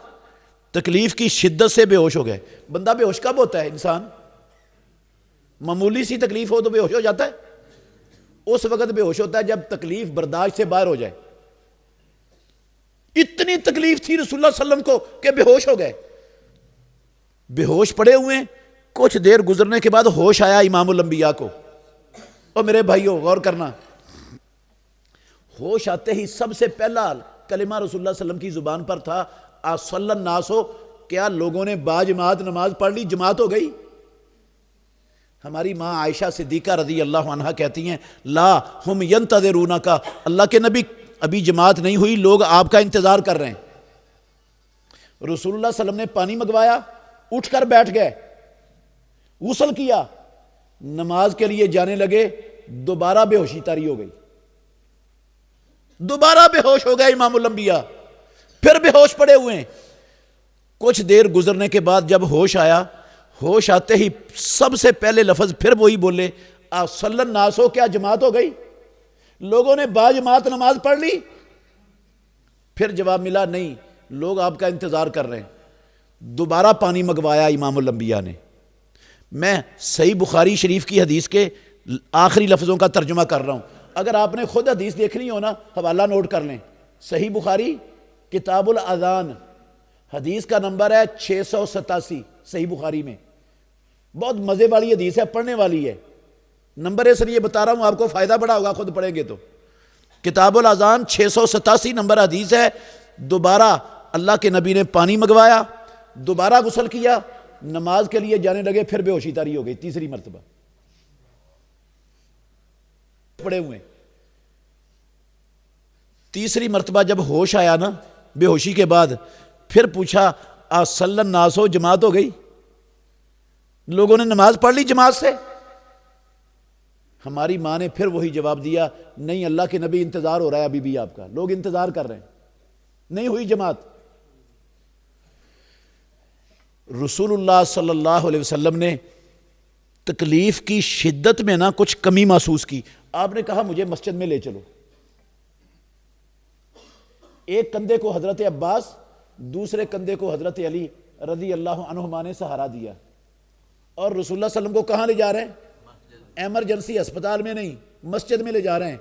تکلیف کی شدت سے بے ہوش ہو گئے. بندہ بے ہوش کب ہوتا ہے؟ انسان معمولی سی تکلیف ہو تو بے ہوش ہو جاتا ہے. اس وقت بے ہوش ہوتا ہے جب تکلیف برداشت سے باہر ہو جائے. اتنی تکلیف تھی رسول اللہ صلی اللہ علیہ وسلم کو کہ بے ہوش ہو گئے. بے ہوش پڑے ہوئے ہیں. کچھ دیر گزرنے کے بعد ہوش آیا امام الانبیاء کو. اور میرے بھائیو غور کرنا، ہوش آتے ہی سب سے پہلا کلمہ رسول اللہ صلی اللہ علیہ وسلم کی زبان پر تھا اصلی الناس. کیا لوگوں نے باجماعت نماز پڑھ لی؟ جماعت ہو گئی؟ ہماری ماں عائشہ صدیقہ رضی اللہ عنہا کہتی ہیں لا ہم ینتظرونک، اللہ کے نبی ابھی جماعت نہیں ہوئی، لوگ آپ کا انتظار کر رہے ہیں. رسول اللہ صلی اللہ علیہ وسلم نے پانی منگوایا، اٹھ کر بیٹھ گئے، غسل کیا، نماز کے لیے جانے لگے، دوبارہ بے ہوشی طاری ہو گئی. دوبارہ بے ہوش ہو گئے امام الانبیاء، پھر بے ہوش پڑے ہوئے ہیں. کچھ دیر گزرنے کے بعد جب ہوش آیا، ہوش آتے ہی سب سے پہلے لفظ پھر وہی بولے اصلی الناس، کیا جماعت ہو گئی؟ لوگوں نے باجماعت نماز پڑھ لی؟ پھر جواب ملا نہیں، لوگ آپ کا انتظار کر رہے ہیں. دوبارہ پانی منگوایا امام الانبیاء نے. میں صحیح بخاری شریف کی حدیث کے آخری لفظوں کا ترجمہ کر رہا ہوں. اگر آپ نے خود حدیث دیکھنی ہو نا، حوالہ نوٹ کر لیں. صحیح بخاری کتاب الاذان، حدیث کا نمبر ہے 687 صحیح بخاری میں. بہت مزے والی حدیث ہے، پڑھنے والی ہے. نمبر اس لیے بتا رہا ہوں، آپ کو فائدہ بڑا ہوگا خود پڑھیں گے تو. کتاب الاذان 687 نمبر حدیث ہے. دوبارہ اللہ کے نبی نے پانی منگوایا، دوبارہ غسل کیا، نماز کے لیے جانے لگے، پھر بے ہوشی طاری ہو گئی تیسری مرتبہ. پڑے ہوئے تیسری مرتبہ جب ہوش آیا نا بے ہوشی کے بعد، پھر پوچھا اصلی الناس، جماعت ہو گئی؟ لوگوں نے نماز پڑھ لی جماعت سے؟ ہماری ماں نے پھر وہی جواب دیا نہیں اللہ کے نبی انتظار ہو رہا ہے ابھی بھی آپ کا، لوگ انتظار کر رہے ہیں، نہیں ہوئی جماعت. رسول اللہ صلی اللہ علیہ وسلم نے تکلیف کی شدت میں نا کچھ کمی محسوس کی. آپ نے کہا مجھے مسجد میں لے چلو. ایک کندھے کو حضرت عباس، دوسرے کندھے کو حضرت علی رضی اللہ عنہما نے سہارا دیا. اور رسول اللہ صلی اللہ علیہ وسلم کو کہاں لے جا رہے ہیں؟ ایمرجنسی ہسپتال میں نہیں، مسجد میں لے جا رہے ہیں.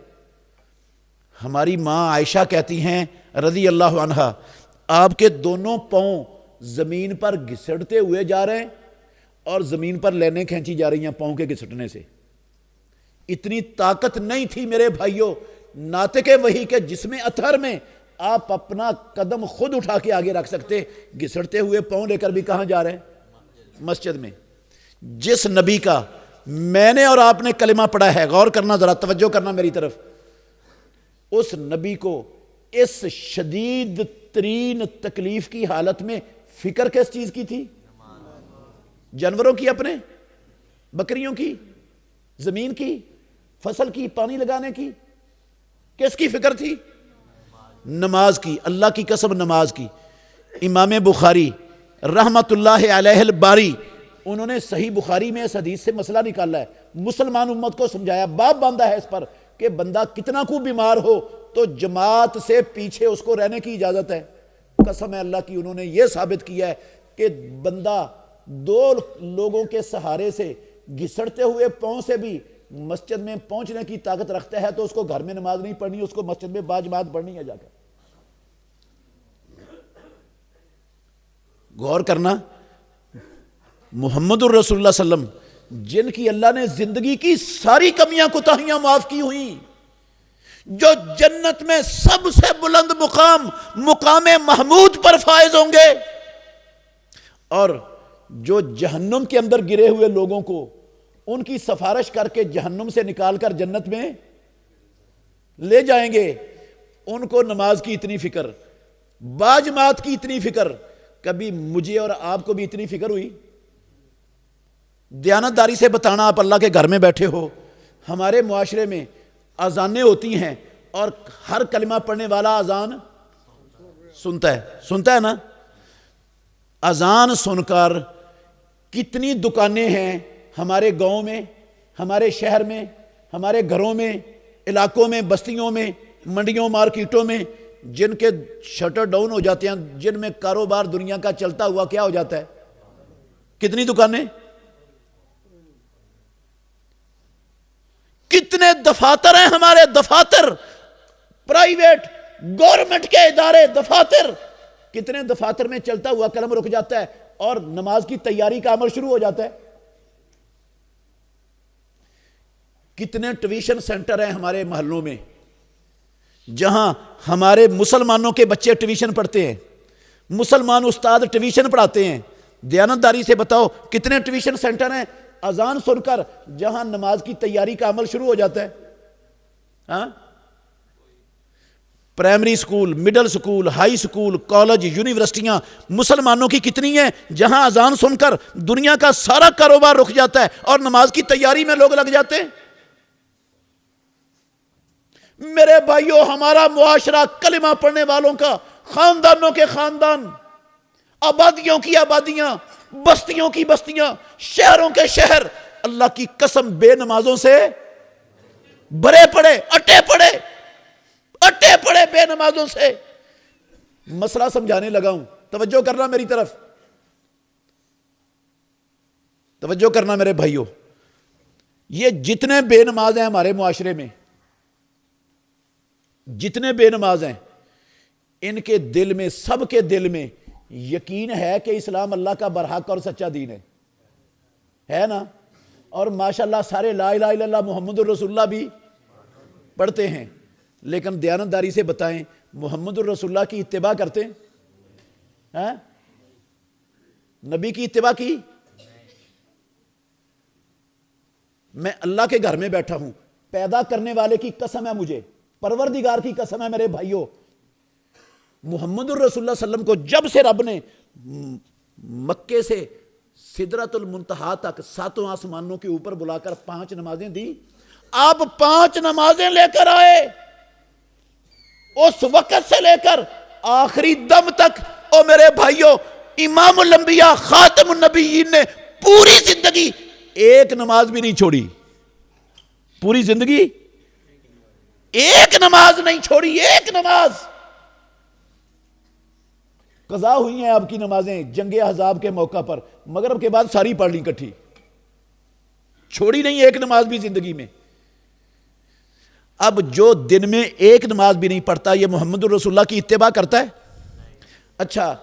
ہماری ماں عائشہ کہتی ہیں رضی اللہ عنہا، آپ کے دونوں پاؤں زمین پر گھسٹتے ہوئے جا رہے ہیں اور زمین پر لینیں کھینچی جا رہی ہیں پاؤں کے گھسٹنے سے. اتنی طاقت نہیں تھی میرے بھائیوں ناطق وحی کے جسم اطہر میں آپ اپنا قدم خود اٹھا کے آگے رکھ سکتے. گھسٹتے ہوئے پاؤں لے کر بھی کہاں جا رہے ہیں؟ مسجد میں. جس نبی کا میں نے اور آپ نے کلمہ پڑھا ہے، غور کرنا ذرا، توجہ کرنا میری طرف، اس نبی کو اس شدید ترین تکلیف کی حالت میں فکر کس چیز کی تھی؟ جانوروں کی، اپنے بکریوں کی، زمین کی، فصل کی، پانی لگانے کی. کس کی فکر تھی؟ نماز کی. اللہ کی قسم نماز کی. امام بخاری رحمت اللہ علیہ الباری، انہوں نے صحیح بخاری میں اس حدیث سے مسئلہ نکالا ہے، مسلمان امت کو سمجھایا، باب باندھا ہے اس پر کہ بندہ کتنا کو بیمار ہو تو جماعت سے پیچھے اس کو رہنے کی اجازت ہے. قسم ہے اللہ کی، انہوں نے یہ ثابت کیا ہے کہ بندہ دو لوگوں کے سہارے سے گھسٹتے ہوئے پاؤں سے بھی مسجد میں پہنچنے کی طاقت رکھتا ہے تو اس کو گھر میں نماز نہیں پڑھنی، اس کو مسجد میں باجماعت پڑھنی ہے جا کر. غور کرنا، محمد الرسول اللہ صلی اللہ علیہ وسلم جن کی اللہ نے زندگی کی ساری کمیاں کوتاہیاں معاف کی ہوئیں، جو جنت میں سب سے بلند مقام، مقام محمود پر فائز ہوں گے، اور جو جہنم کے اندر گرے ہوئے لوگوں کو ان کی سفارش کر کے جہنم سے نکال کر جنت میں لے جائیں گے، ان کو نماز کی اتنی فکر، باجماعت کی اتنی فکر، کبھی مجھے اور آپ کو بھی اتنی فکر ہوئی؟ دیانتداری سے بتانا، آپ اللہ کے گھر میں بیٹھے ہو، ہمارے معاشرے میں اذانیں ہوتی ہیں اور ہر کلمہ پڑھنے والا اذان سنتا ہے نا. اذان سن کر کتنی دکانیں ہیں ہمارے گاؤں میں، ہمارے شہر میں، ہمارے گھروں میں، علاقوں میں، بستیوں میں، منڈیوں، مارکیٹوں میں، جن کے شٹر ڈاؤن ہو جاتے ہیں، جن میں کاروبار دنیا کا چلتا ہوا کیا ہو جاتا ہے؟ کتنی دکانیں، کتنے دفاتر ہیں ہمارے، دفاتر، پرائیویٹ گورنمنٹ کے ادارے، دفاتر، کتنے دفاتر میں چلتا ہوا قلم رک جاتا ہے اور نماز کی تیاری کا عمل شروع ہو جاتا ہے۔ کتنے ٹیوشن سینٹر ہیں ہمارے محلوں میں جہاں ہمارے مسلمانوں کے بچے ٹیوشن پڑھتے ہیں، مسلمان استاد ٹیوشن پڑھاتے ہیں۔ دیانتداری سے بتاؤ کتنے ٹیوشن سینٹر ہیں اذان سن کر جہاں نماز کی تیاری کا عمل شروع ہو جاتا ہے؟ ہاں، primary school, middle school, high school, college, یونیورسٹیاں مسلمانوں کی کتنی ہیں جہاں اذان سن کر دنیا کا سارا کاروبار رک جاتا ہے اور نماز کی تیاری میں لوگ لگ جاتے ہیں۔ میرے بھائیوں، ہمارا معاشرہ کلمہ پڑھنے والوں کا، خاندانوں کے خاندان، آبادیوں کی آبادیاں، بستیوں کی بستیاں، شہروں کے شہر، اللہ کی قسم بے نمازوں سے بھرے پڑے، اٹے پڑے بے نمازوں سے۔ مسئلہ سمجھانے لگا ہوں، توجہ کرنا میری طرف، توجہ کرنا میرے بھائیوں۔ یہ جتنے بے نماز ہیں ہمارے معاشرے میں، جتنے بے نماز ہیں، ان کے دل میں، سب کے دل میں یقین ہے کہ اسلام اللہ کا برحق اور سچا دین ہے نا؟ اور ماشاءاللہ سارے لا الہ الا اللہ محمد الرسول اللہ بھی پڑھتے ہیں، لیکن دیانتداری سے بتائیں محمد الرسول اللہ کی اتباع کرتے ہیں؟ نبی کی اتباع کی؟ میں اللہ کے گھر میں بیٹھا ہوں، پیدا کرنے والے کی قسم ہے مجھے، پروردگار کی قسم ہے میرے بھائیوں، محمد الرسول اللہ صلی اللہ علیہ وسلم کو جب سے رب نے مکے سے سدرۃ المنتہا تک 7 آسمانوں کے اوپر بلا کر 5 نمازیں دی، آپ 5 نمازیں لے کر آئے، اس وقت سے لے کر آخری دم تک۔ او میرے بھائیوں، امام الانبیاء خاتم النبیین نے پوری زندگی ایک نماز بھی نہیں چھوڑی، پوری زندگی ایک نماز نہیں چھوڑی، ایک نماز۔ قضا ہوئی ہیں آپ کی نمازیں جنگ احزاب کے موقع پر، مغرب کے بعد ساری پڑھ لی کٹھی، چھوڑی نہیں ایک نماز بھی زندگی میں۔ اب جو دن میں ایک نماز بھی نہیں پڑھتا، یہ محمد الرسول اللہ کی اتباع کرتا ہے؟ اچھا،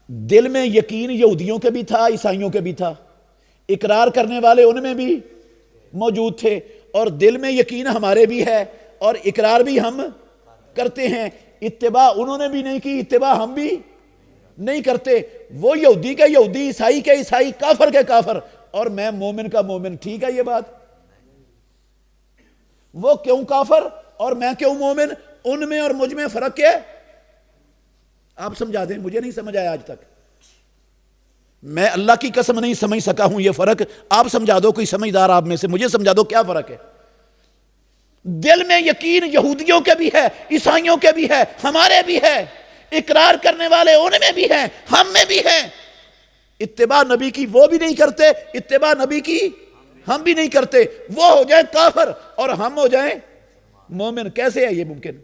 دل میں یقین یہودیوں کے بھی تھا، عیسائیوں کے بھی تھا، اقرار کرنے والے ان میں بھی موجود تھے، اور دل میں یقین ہمارے بھی ہے اور اقرار بھی ہم کرتے ہیں۔ اتباع انہوں نے بھی نہیں کی، اتباع ہم بھی نہیں کرتے۔ وہ یہودی کا یہودی، عیسائی کے عیسائی، کافر کے کافر، اور میں مومن کا مومن۔ ٹھیک ہے یہ بات؟ وہ کیوں کافر اور میں کیوں مومن؟ ان میں اور مجھ میں فرق کیا ہے؟ آپ سمجھا دیں، مجھے نہیں سمجھ آیا آج تک، میں اللہ کی قسم نہیں سمجھ سکا ہوں یہ فرق۔ آپ سمجھا دو، کوئی سمجھدار آپ میں سے مجھے سمجھا دو کیا فرق ہے۔ دل میں یقین یہودیوں کے بھی ہے، عیسائیوں کے بھی ہے، ہمارے بھی ہے، اقرار کرنے والے ان میں بھی ہیں، ہم میں بھی ہیں۔ اتباع نبی کی وہ بھی نہیں کرتے، اتباع نبی کی ہم بھی نہیں کرتے۔ وہ ہو جائیں کافر اور ہم ہو جائیں مومن، کیسے ہے یہ ممکن؟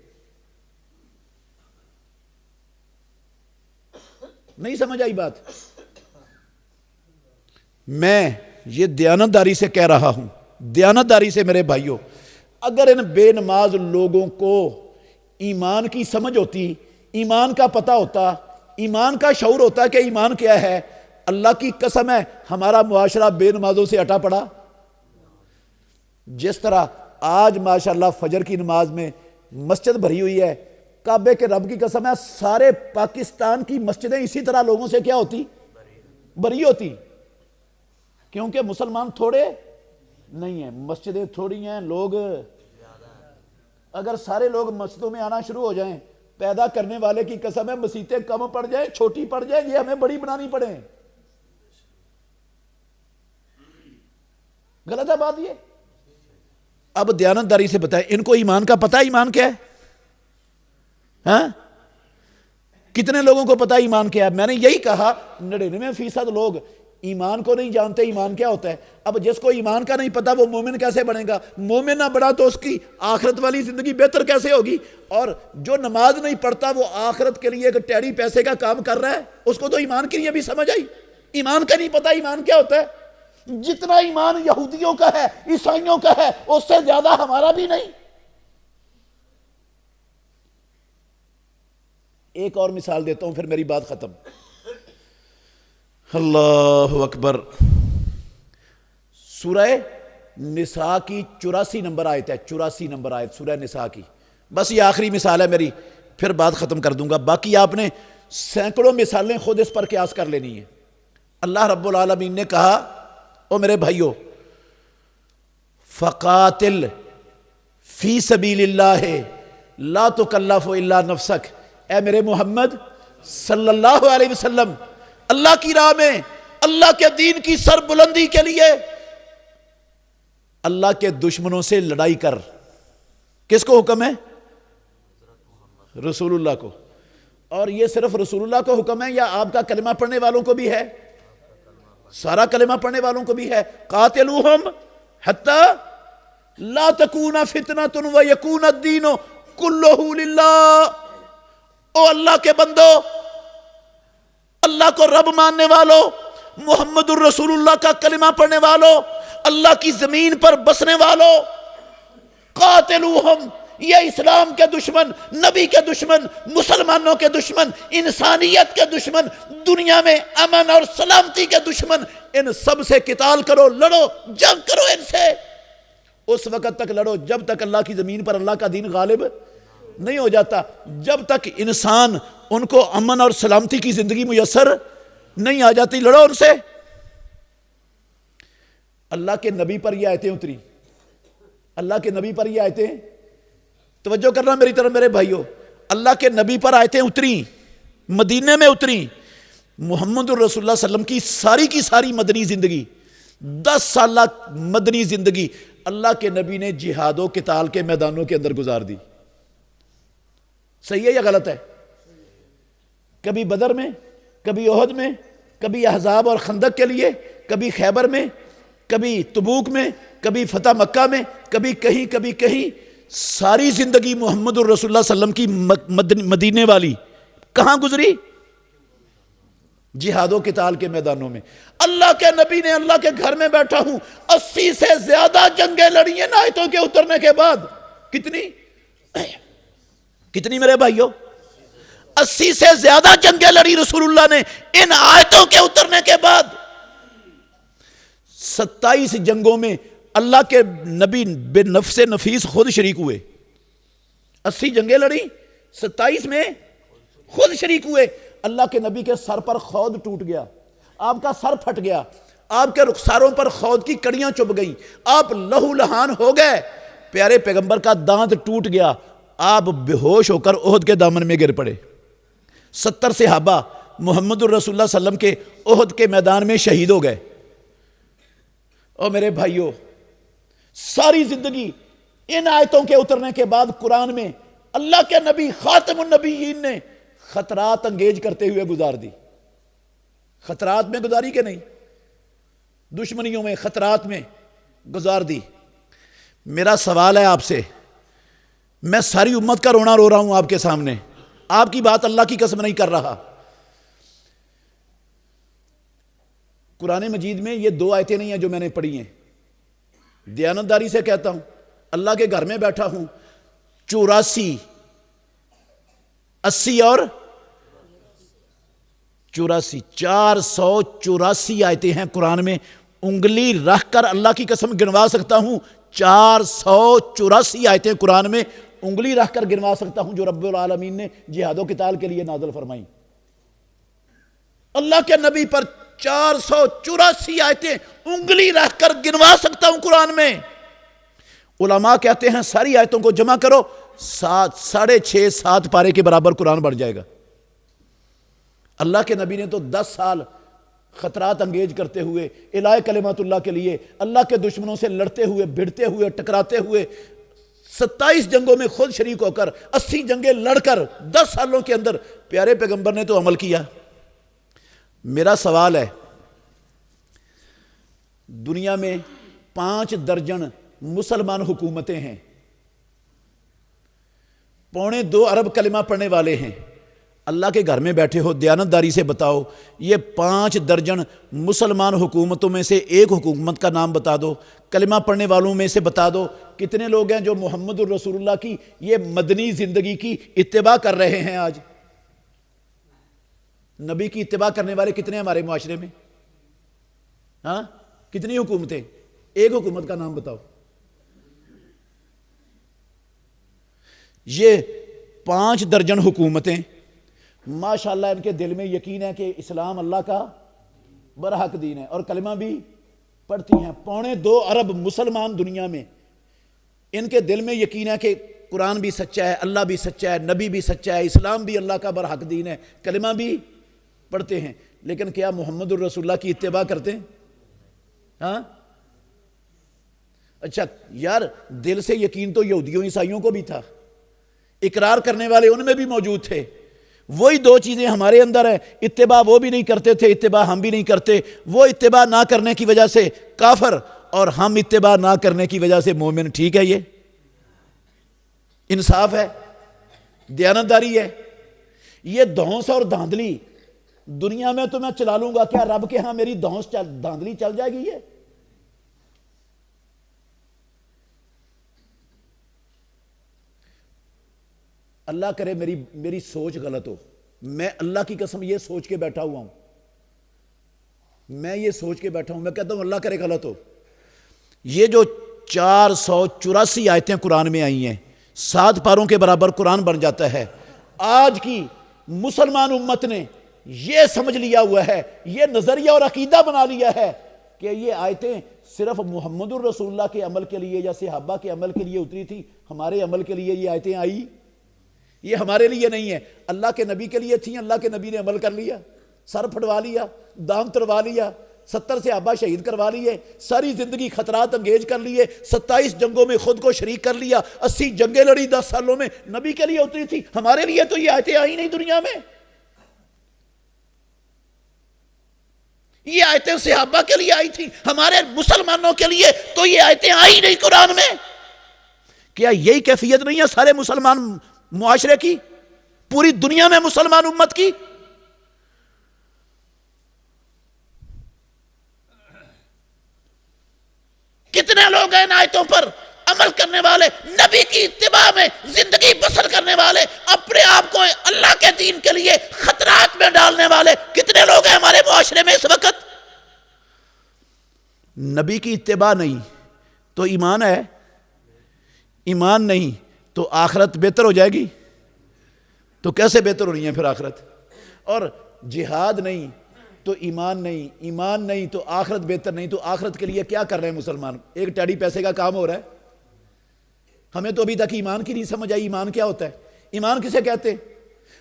نہیں سمجھ آئی بات؟ میں یہ دیانتداری سے کہہ رہا ہوں، دیانتداری سے میرے بھائیوں، اگر ان بے نماز لوگوں کو ایمان کی سمجھ ہوتی، ایمان کا پتہ ہوتا، ایمان کا شعور ہوتا کہ ایمان کیا ہے، اللہ کی قسم ہے ہمارا معاشرہ بے نمازوں سے اٹا پڑا۔ جس طرح آج ماشاءاللہ فجر کی نماز میں مسجد بھری ہوئی ہے، کعبے کے رب کی قسم ہے سارے پاکستان کی مسجدیں اسی طرح لوگوں سے کیا ہوتی؟ بھری ہوتی، کیونکہ مسلمان تھوڑے نہیں ہیں، مسجدیں تھوڑی ہیں، لوگ اگر سارے لوگ مسجدوں میں آنا شروع ہو جائیں، پیدا کرنے والے کی قسم ہے مسجدیں کم پڑ جائیں، چھوٹی پڑ جائیں، یہ ہمیں بڑی بنانی پڑیں۔ غلط ہے بات یہ؟ اب دیانتداری سے بتائیں، ان کو ایمان کا پتہ، ایمان کیا ہے؟ ہاں، کتنے لوگوں کو پتہ ایمان کیا ہے؟ میں نے یہی کہا 99% لوگ ایمان کو نہیں جانتے ایمان کیا ہوتا ہے. اب جس کو ایمان کا نہیں پتا وہ مومن کیسے بنے گا؟ مومن نہ بڑا تو اس کی آخرت والی زندگی بہتر کیسے ہوگی؟ اور جو نماز نہیں پڑھتا وہ آخرت کے لیے ایک ٹیڑی پیسے کا کام کر رہا ہے، اس کو تو ایمان کی نہیں بھی سمجھ آئی. ایمان کا نہیں پتا ایمان کیا ہوتا ہے. جتنا ایمان یہودیوں کا ہے، عیسائیوں کا ہے، اس سے زیادہ ہمارا بھی نہیں. ایک اور مثال دیتا ہوں پھر میری بات ختم. اللہ اکبر. سورہ نساء کی 84 نمبر آیت ہے، 84 نمبر آیت سورہ نساء کی. بس یہ آخری مثال ہے میری، پھر بات ختم کر دوں گا. باقی آپ نے سینکڑوں مثالیں خود اس پر قیاس کر لینی ہے. اللہ رب العالمین نے کہا او میرے بھائیو، فقاتل فی سبیل اللہ لا تکلف الا نفسک. اے میرے محمد صلی اللہ علیہ وسلم، اللہ کی راہ میں، اللہ کے دین کی سر بلندی کے لیے اللہ کے دشمنوں سے لڑائی کر. کس کو حکم ہے؟ رسول اللہ کو. اور یہ صرف رسول اللہ کو حکم ہے یا آپ کا کلمہ پڑھنے والوں کو بھی ہے؟ سارا کلمہ پڑھنے والوں کو بھی ہے. قاتلوہم حتی لا تکون فتنۃ ویکون الدین کلہ للہ. او اللہ کے بندو، اللہ کو رب ماننے والو، محمد الرسول اللہ کا کلمہ پڑھنے والو، اللہ کی زمین پر بسنے والو، قاتلوہم، یہ اسلام کے دشمن، نبی کے دشمن، مسلمانوں کے دشمن، انسانیت کے دشمن، دنیا میں امن اور سلامتی کے دشمن، ان سب سے قتال کرو، لڑو، جنگ کرو ان سے. اس وقت تک لڑو جب تک اللہ کی زمین پر اللہ کا دین غالب نہیں ہو جاتا، جب تک انسان ان کو امن اور سلامتی کی زندگی میسر نہیں آ جاتی. لڑو ان سے. اللہ کے نبی پر یہ آیتیں اتری، اللہ کے نبی پر یہ آیتیں، توجہ کرنا میری طرف میرے بھائیو، اللہ کے نبی پر آیتیں اتری، مدینے میں اتری. محمد الرسول اللہ صلی اللہ علیہ وسلم کی ساری مدنی زندگی، 10 سالہ مدنی زندگی اللہ کے نبی نے جہاد و قتال کے میدانوں کے اندر گزار دی. صحیح ہے یا غلط ہے؟ کبھی بدر میں، کبھی احد میں، کبھی احزاب اور خندق کے لیے، کبھی خیبر میں، کبھی تبوک میں، کبھی فتح مکہ میں، کبھی کہیں. ساری زندگی محمد الرسول اللہ صلی اللہ علیہ وسلم کی مدینے والی کہاں گزری؟ جہاد و قتال کے میدانوں میں. اللہ کے نبی نے اللہ کے گھر میں بیٹھا ہوں 80 سے زیادہ جنگیں لڑی ہیں آیتوں کے اترنے کے بعد. کتنی میرے بھائیو؟ 80 سے زیادہ جنگیں لڑی رسول اللہ نے ان آیتوں کے اترنے کے بعد. 27 جنگوں میں اللہ کے نبی بے نفس نفیس خود شریک ہوئے. 80 جنگیں لڑی، 27 میں خود شریک ہوئے. اللہ کے نبی کے سر پر خود ٹوٹ گیا، آپ کا سر پھٹ گیا، آپ کے رخساروں پر خود کی کڑیاں چبھ گئیں، آپ لہو لہان ہو گئے، پیارے پیغمبر کا دانت ٹوٹ گیا، آپ بے ہوش ہو کر احد کے دامن میں گر پڑے. 70 صحابہ محمد الرسول اللہ صلی اللہ علیہ وسلم کے احد کے میدان میں شہید ہو گئے. اور میرے بھائیو، ساری زندگی ان آیتوں کے اترنے کے بعد قرآن میں اللہ کے نبی خاتم النبیین نے خطرات انگیج کرتے ہوئے گزار دی. خطرات میں گزاری کہ نہیں؟ دشمنیوں میں، خطرات میں گزار دی. میرا سوال ہے آپ سے، میں ساری امت کا رونا رو رہا ہوں آپ کے سامنے، آپ کی بات اللہ کی قسم نہیں کر رہا. قرآن مجید میں یہ 2 آیتیں نہیں ہیں جو میں نے پڑھی ہیں، دیانتداری سے کہتا ہوں، اللہ کے گھر میں بیٹھا ہوں. 84 80 اور 84 484 آیتیں ہیں قرآن میں. انگلی رکھ کر اللہ کی قسم گنوا سکتا ہوں 484 آیتیں قرآن میں انگلی رکھ کر گنوا سکتا ہوں جو رب العالمین نے جہاد و قتال کے لیے نازل فرمائیں. اللہ کے نبی پر 484 آیتیں انگلی رکھ کر گنوا سکتا ہوں قرآن میں. علماء کہتے ہیں ساری آیتوں کو جمع کرو 6.5-7 پارے کے برابر قرآن بڑھ جائے گا. اللہ کے نبی نے تو 10 سال خطرات انگیج کرتے ہوئے الہ کلمات اللہ کے لیے اللہ کے دشمنوں سے لڑتے ہوئے، بھڑتے ہوئے، ٹکراتے ہوئے، 27 جنگوں میں خود شریک ہو کر 80 جنگیں لڑ کر 10 سالوں کے اندر پیارے پیغمبر نے تو عمل کیا. میرا سوال ہے دنیا میں 5 درجن مسلمان حکومتیں ہیں، 2.25 ارب کلمہ پڑھنے والے ہیں۔ اللہ کے گھر میں بیٹھے ہو، دیانتداری سے بتاؤ، یہ 5 درجن مسلمان حکومتوں میں سے ایک حکومت کا نام بتا دو، کلمہ پڑھنے والوں میں سے بتا دو کتنے لوگ ہیں جو محمد الرسول اللہ کی یہ مدنی زندگی کی اتباع کر رہے ہیں۔ آج نبی کی اتباع کرنے والے کتنے ہیں ہمارے معاشرے میں؟ ہاں، کتنی حکومتیں؟ ایک حکومت کا نام بتاؤ۔ یہ 5 درجن حکومتیں ماشاءاللہ ان کے دل میں یقین ہے کہ اسلام اللہ کا برحق دین ہے اور کلمہ بھی پڑھتی ہیں۔ 2.25 ارب مسلمان دنیا میں، ان کے دل میں یقین ہے کہ قرآن بھی سچا ہے، اللہ بھی سچا ہے، نبی بھی سچا ہے، اسلام بھی اللہ کا برحق دین ہے، کلمہ بھی پڑھتے ہیں، لیکن کیا محمد الرسول اللہ کی اتباع کرتے ہیں؟ ہاں، اچھا یار، دل سے یقین تو یہودیوں عیسائیوں کو بھی تھا، اقرار کرنے والے ان میں بھی موجود تھے۔ وہی 2 چیزیں ہمارے اندر ہیں، اتباع وہ بھی نہیں کرتے تھے، اتباع ہم بھی نہیں کرتے۔ وہ اتباع نہ کرنے کی وجہ سے کافر، اور ہم اتباع نہ کرنے کی وجہ سے مومن۔ ٹھیک ہے؟ یہ انصاف ہے، دیانتداری ہے۔ یہ دھونس اور دھاندلی دنیا میں تو میں چلا لوں گا، کیا رب کے ہاں میری دھونس دھاندلی چل جائے گی؟ یہ اللہ کرے میری سوچ غلط ہو، میں اللہ کی قسم یہ سوچ کے بیٹھا ہوا ہوں، میں یہ سوچ کے بیٹھا ہوں، میں کہتا ہوں اللہ کرے غلط ہو۔ یہ جو 484 آیتیں قرآن میں آئی ہیں، 7 پاروں کے برابر قرآن بن جاتا ہے۔ آج کی مسلمان امت نے یہ سمجھ لیا ہوا ہے، یہ نظریہ اور عقیدہ بنا لیا ہے کہ یہ آیتیں صرف محمد الرسول اللہ کے عمل کے لیے یا صحابہ کے عمل کے لیے اتری تھی، ہمارے عمل کے لیے یہ آیتیں آئی، یہ ہمارے لیے نہیں ہے، اللہ کے نبی کے لیے تھیں، اللہ کے نبی نے عمل کر لیا، سر پھڑوا لیا، دام تروا لیا، 70 صحابہ شہید کروا لیے، ساری زندگی خطرات انگیز کر لیے، 27 جنگوں میں خود کو شریک کر لیا، 80 جنگیں لڑی 10 سالوں میں، نبی کے لیے اتری تھی، ہمارے لیے تو یہ آیتیں آئی نہیں دنیا میں۔ یہ آیتیں صحابہ کے لیے آئی تھی، ہمارے مسلمانوں کے لیے تو یہ آیتیں آئی نہیں قرآن میں۔ کیا یہی کیفیت نہیں ہے سارے مسلمان معاشرے کی، پوری دنیا میں مسلمان امت کی؟ کتنے لوگ ہیں ان آیتوں پر عمل کرنے والے، نبی کی اتباع میں زندگی بسر کرنے والے، اپنے آپ کو اللہ کے دین کے لیے خطرات میں ڈالنے والے کتنے لوگ ہیں ہمارے معاشرے میں اس وقت؟ نبی کی اتباع نہیں تو ایمان ہے، ایمان نہیں تو آخرت بہتر ہو جائے گی؟ تو کیسے بہتر ہونی ہے پھر آخرت؟ اور جہاد نہیں تو ایمان نہیں، ایمان نہیں تو آخرت بہتر نہیں، تو آخرت کے لیے کیا کر رہے ہیں مسلمان؟ ایک ٹیڑی پیسے کا کام ہو رہا ہے۔ ہمیں تو ابھی تک ایمان کی نہیں سمجھ آئی، ایمان کیا ہوتا ہے، ایمان کسے کہتے ہیں؟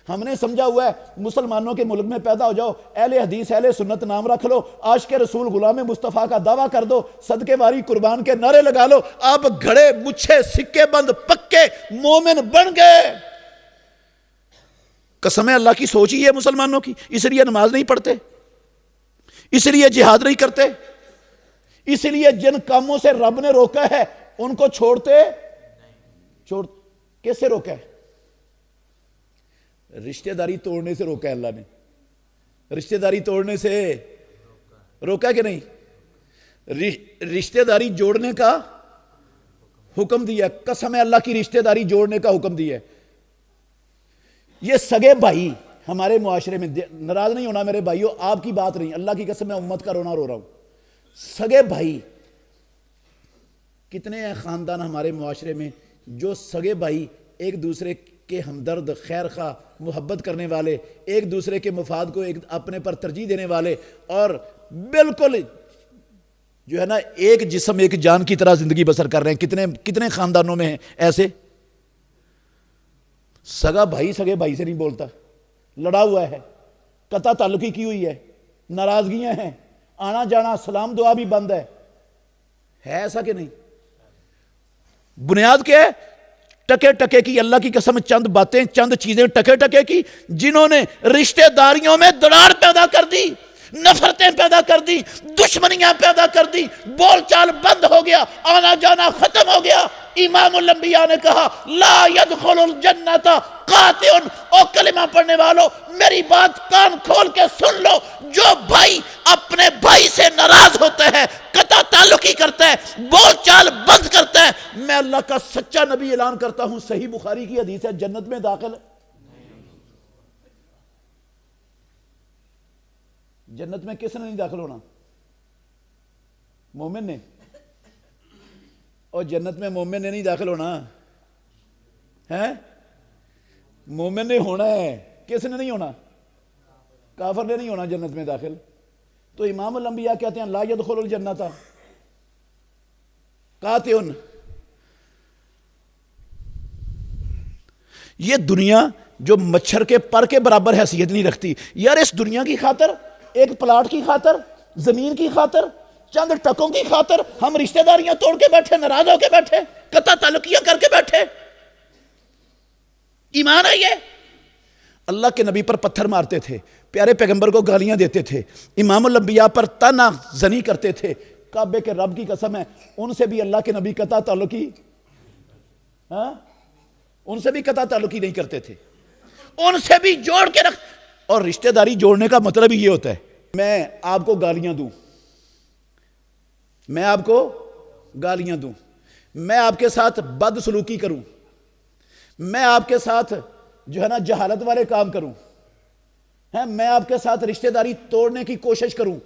ہم نے سمجھا ہوا ہے مسلمانوں کے ملک میں پیدا ہو جاؤ، اہل حدیث اہل سنت نام رکھ لو، عاشق رسول غلام مصطفیٰ کا دعویٰ کر دو، صدقے واری قربان کے نعرے لگا لو، آپ گھڑے مچھے سکے بند پکے مومن بن گئے۔ قسم ہے اللہ کی سوچ ہی ہے مسلمانوں کی، اس لیے نماز نہیں پڑھتے، اس لیے جہاد نہیں کرتے، اس لیے جن کاموں سے رب نے روکا ہے ان کو کیسے روکا ہے؟ رشتہ داری توڑنے سے روکا ہے اللہ نے، رشتہ داری توڑنے سے روکا ہے کہ نہیں؟ رشتہ داری جوڑنے کا حکم دیا، قسم ہے اللہ کی رشتہ داری جوڑنے کا حکم دیا ہے۔ یہ سگے بھائی ہمارے معاشرے میں، ناراض نہیں ہونا میرے بھائیو، آپ کی بات نہیں، اللہ کی قسم میں امت کا رونا رو رہا ہوں۔ سگے بھائی کتنے ہیں خاندان ہمارے معاشرے میں جو سگے بھائی ایک دوسرے کے ہمدرد، خیر خواہ، محبت کرنے والے، ایک دوسرے کے مفاد کو اپنے پر ترجیح دینے والے، اور بالکل جو ہے نا ایک جسم ایک جان کی طرح زندگی بسر کر رہے ہیں۔ کتنے خاندانوں میں ہیں ایسے؟ سگا بھائی سگے بھائی سے نہیں بولتا، لڑا ہوا ہے، قطع تعلقی کی ہوئی ہے، ناراضگیاں ہیں، آنا جانا سلام دعا بھی بند ہے ایسا کہ نہیں؟ بنیاد کیا ہے؟ ٹکے ٹکے کی، اللہ کی قسم چند باتیں، چند چیزیں ٹکے ٹکے کی جنہوں نے رشتہ داریوں میں دراڑ پیدا کر دی، نفرتیں پیدا کر دی، دشمنیاں پیدا کر دی، بول چال بند ہو گیا، آنا جانا ختم ہو گیا۔ امام الانبیاء نے کہا لا يدخل الجنت قاطع، او کلمہ پڑھنے والو میری بات کان کھول کے سن لو، جو بھائی اپنے بھائی سے ناراض ہوتا ہے، قطع تعلقی کرتا ہے، بول چال بند کرتا ہے، میں اللہ کا سچا نبی اعلان کرتا ہوں، صحیح بخاری کی حدیث ہے، جنت میں داخل ہے۔ جنت میں کس نے نہیں داخل ہونا؟ مومن نے۔ اور جنت میں مومن نے نہیں داخل ہونا ہے، مومن نے ہونا ہے۔ کس نے نہیں ہونا؟ کافر نے نہیں ہونا جنت میں داخل۔ تو امام الانبیاء کہتے ہیں لا يدخل الجنت قاطع۔ یہ دنیا جو مچھر کے پر کے برابر حیثیت نہیں رکھتی یار، اس دنیا کی خاطر، ایک پلاٹ کی خاطر، زمین کی خاطر، چند ٹکوں کی خاطر ہم رشتہ داریاں توڑ کے بیٹھے، ناراض ہو کے بیٹھے، قطع تعلقیاں کر کے بیٹھے۔ ایمان ہے یہ؟ اللہ کے نبی پر پتھر مارتے تھے، پیارے پیغمبر کو گالیاں دیتے تھے، امام الانبیاء پر طعنہ زنی کرتے تھے، کعبے کے رب کی قسم ہے ان سے بھی اللہ کے نبی قطع تعلقی، ان سے بھی قطع تعلقی نہیں کرتے تھے، ان سے بھی جوڑ کے رکھ۔ اور رشتہ داری جوڑنے کا مطلب ہی یہ ہوتا ہے میں آپ کو گالیاں دوں، میں آپ کو گالیاں دوں، میں آپ کے ساتھ بد سلوکی کروں، میں آپ کے ساتھ جو ہے نا جہالت والے کام کروں، میں آپ کے ساتھ رشتہ داری توڑنے کی کوشش کروں،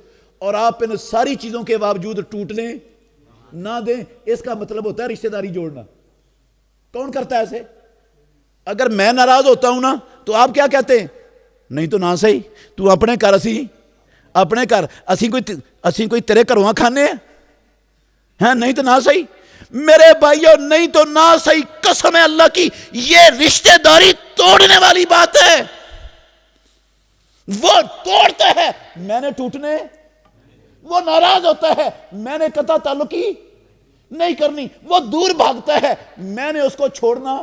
اور آپ ان ساری چیزوں کے باوجود ٹوٹنے نہ دیں، اس کا مطلب ہوتا ہے رشتہ داری جوڑنا۔ کون کرتا ہے ایسے؟ اگر میں ناراض ہوتا ہوں نا تو آپ کیا کہتے ہیں؟ نہیں تو نہ صحیح، تو اپنے کر، اسی اپنے کر، اسی کوئی تیرے گھروں کھانے ہیں، نہیں تو نہ صحیح۔ میرے بھائیو نہیں تو نہ صحیح، قسم ہے اللہ کی یہ رشتہ داری توڑنے والی بات ہے۔ وہ توڑتا ہے، میں نے ٹوٹنے، وہ ناراض ہوتا ہے، میں نے قطع تعلقی نہیں کرنی، وہ دور بھاگتا ہے، میں نے اس کو چھوڑنا،